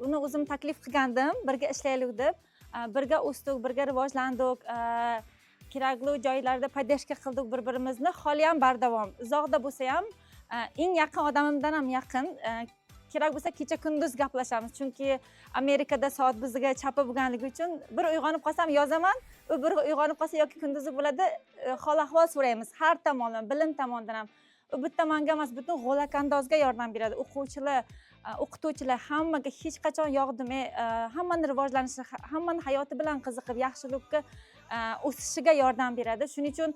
Uni o'zim taklif qilgandim, birga ishlaylik deb. Birga o'sdik, birga rivojlandik. Kerakli joylarda podдержка qildik bir-birimizni. Hali ham bardavom. Uzoqda bo'lsa ham eng yaqin odamimdan ham yaqin. Kerak bo'lsa kecha kunduz gaplashamiz, chunki Amerikada soat bizga chapi bo'lganligi uchun bir uyg'onib qolsam yozaman, u bir uyg'onib qolsa yoki kunduzi bo'ladi, hol ahvol so'raymiz har tomondan, bilim tomonidan ham. U bitta menga emas, butun g'olakandozga yordam beradi. O'quvchilar, o'qituvchilar hammaga hech qachon yordamay, hammani rivojlanishi, hammani hayoti bilan qiziqib, yaxshilikka o'sishiga yordam beradi. Shuning uchun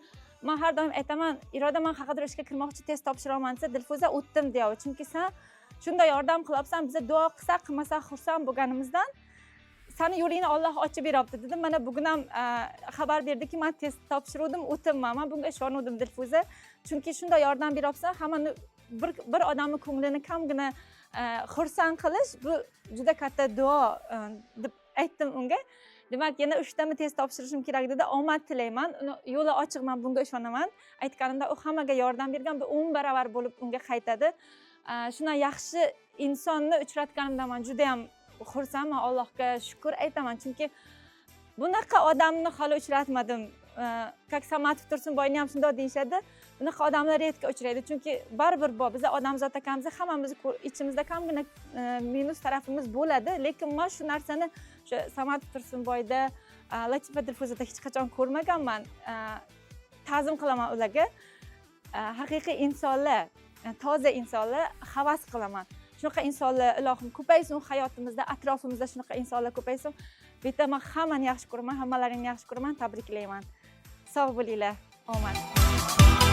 men har doim aytaman, Iroda men haqida ishga kirmoqchi, test topshiraman desa, Dilfuza o'tdim deydi. Chunki sen shunday yordam qilyapsan, biza duo qilsak, qilmasak xursand bo'lganimizdan seni yo'lingni Alloh ochib beryapti dedim. Mana bugun ham xabar berdiki, men test topshirdim, o'tibman. Men bunga ishondim Dilfuza. Chunki shunday yordam beryapsan, hammani bir odamni ko'nglini kamgina xursand qilish bu juda katta duo deb aytdim unga. Demak, yana 3 tami test topshirishim kerak dedi. Omad tilayman. Yo'li ochiq, men bunga ishonaman. Aytganimda u hammaga yordam bergan, bu 10 baravar bo'lib unga qaytadi. Shunday yaxshi insonni uchratganimdan men juda ham xursandman, Allohga shukr aytaman, chunki bunaqa odamni hali uchratmadim. Как Samatov Tursunboyni ham shunday deyishadi. Bunaqa odamlar redko uchraydi, chunki baribir bor. Biz odamzod ekanmiz, hammamiz ichimizda kamgina minus tarafimiz bo'ladi, lekin men shu narsani o'sha Samatov Tursunboyda, Latifa Dilfuzada hech qachon ko'rmaganman. Ta'zim qilaman ularga. Haqiqiy insonlar, toza insonlar, havas qilaman. shunaqa insonlar ilohim ko'paysin hayotimizda, atrofimizda shunaqa insonlar ko'paysin. Bitta men hammani yaxshi ko'raman, hammalaringni yaxshi ko'raman, tabriklayman. Sog' bo'linglar. Omad.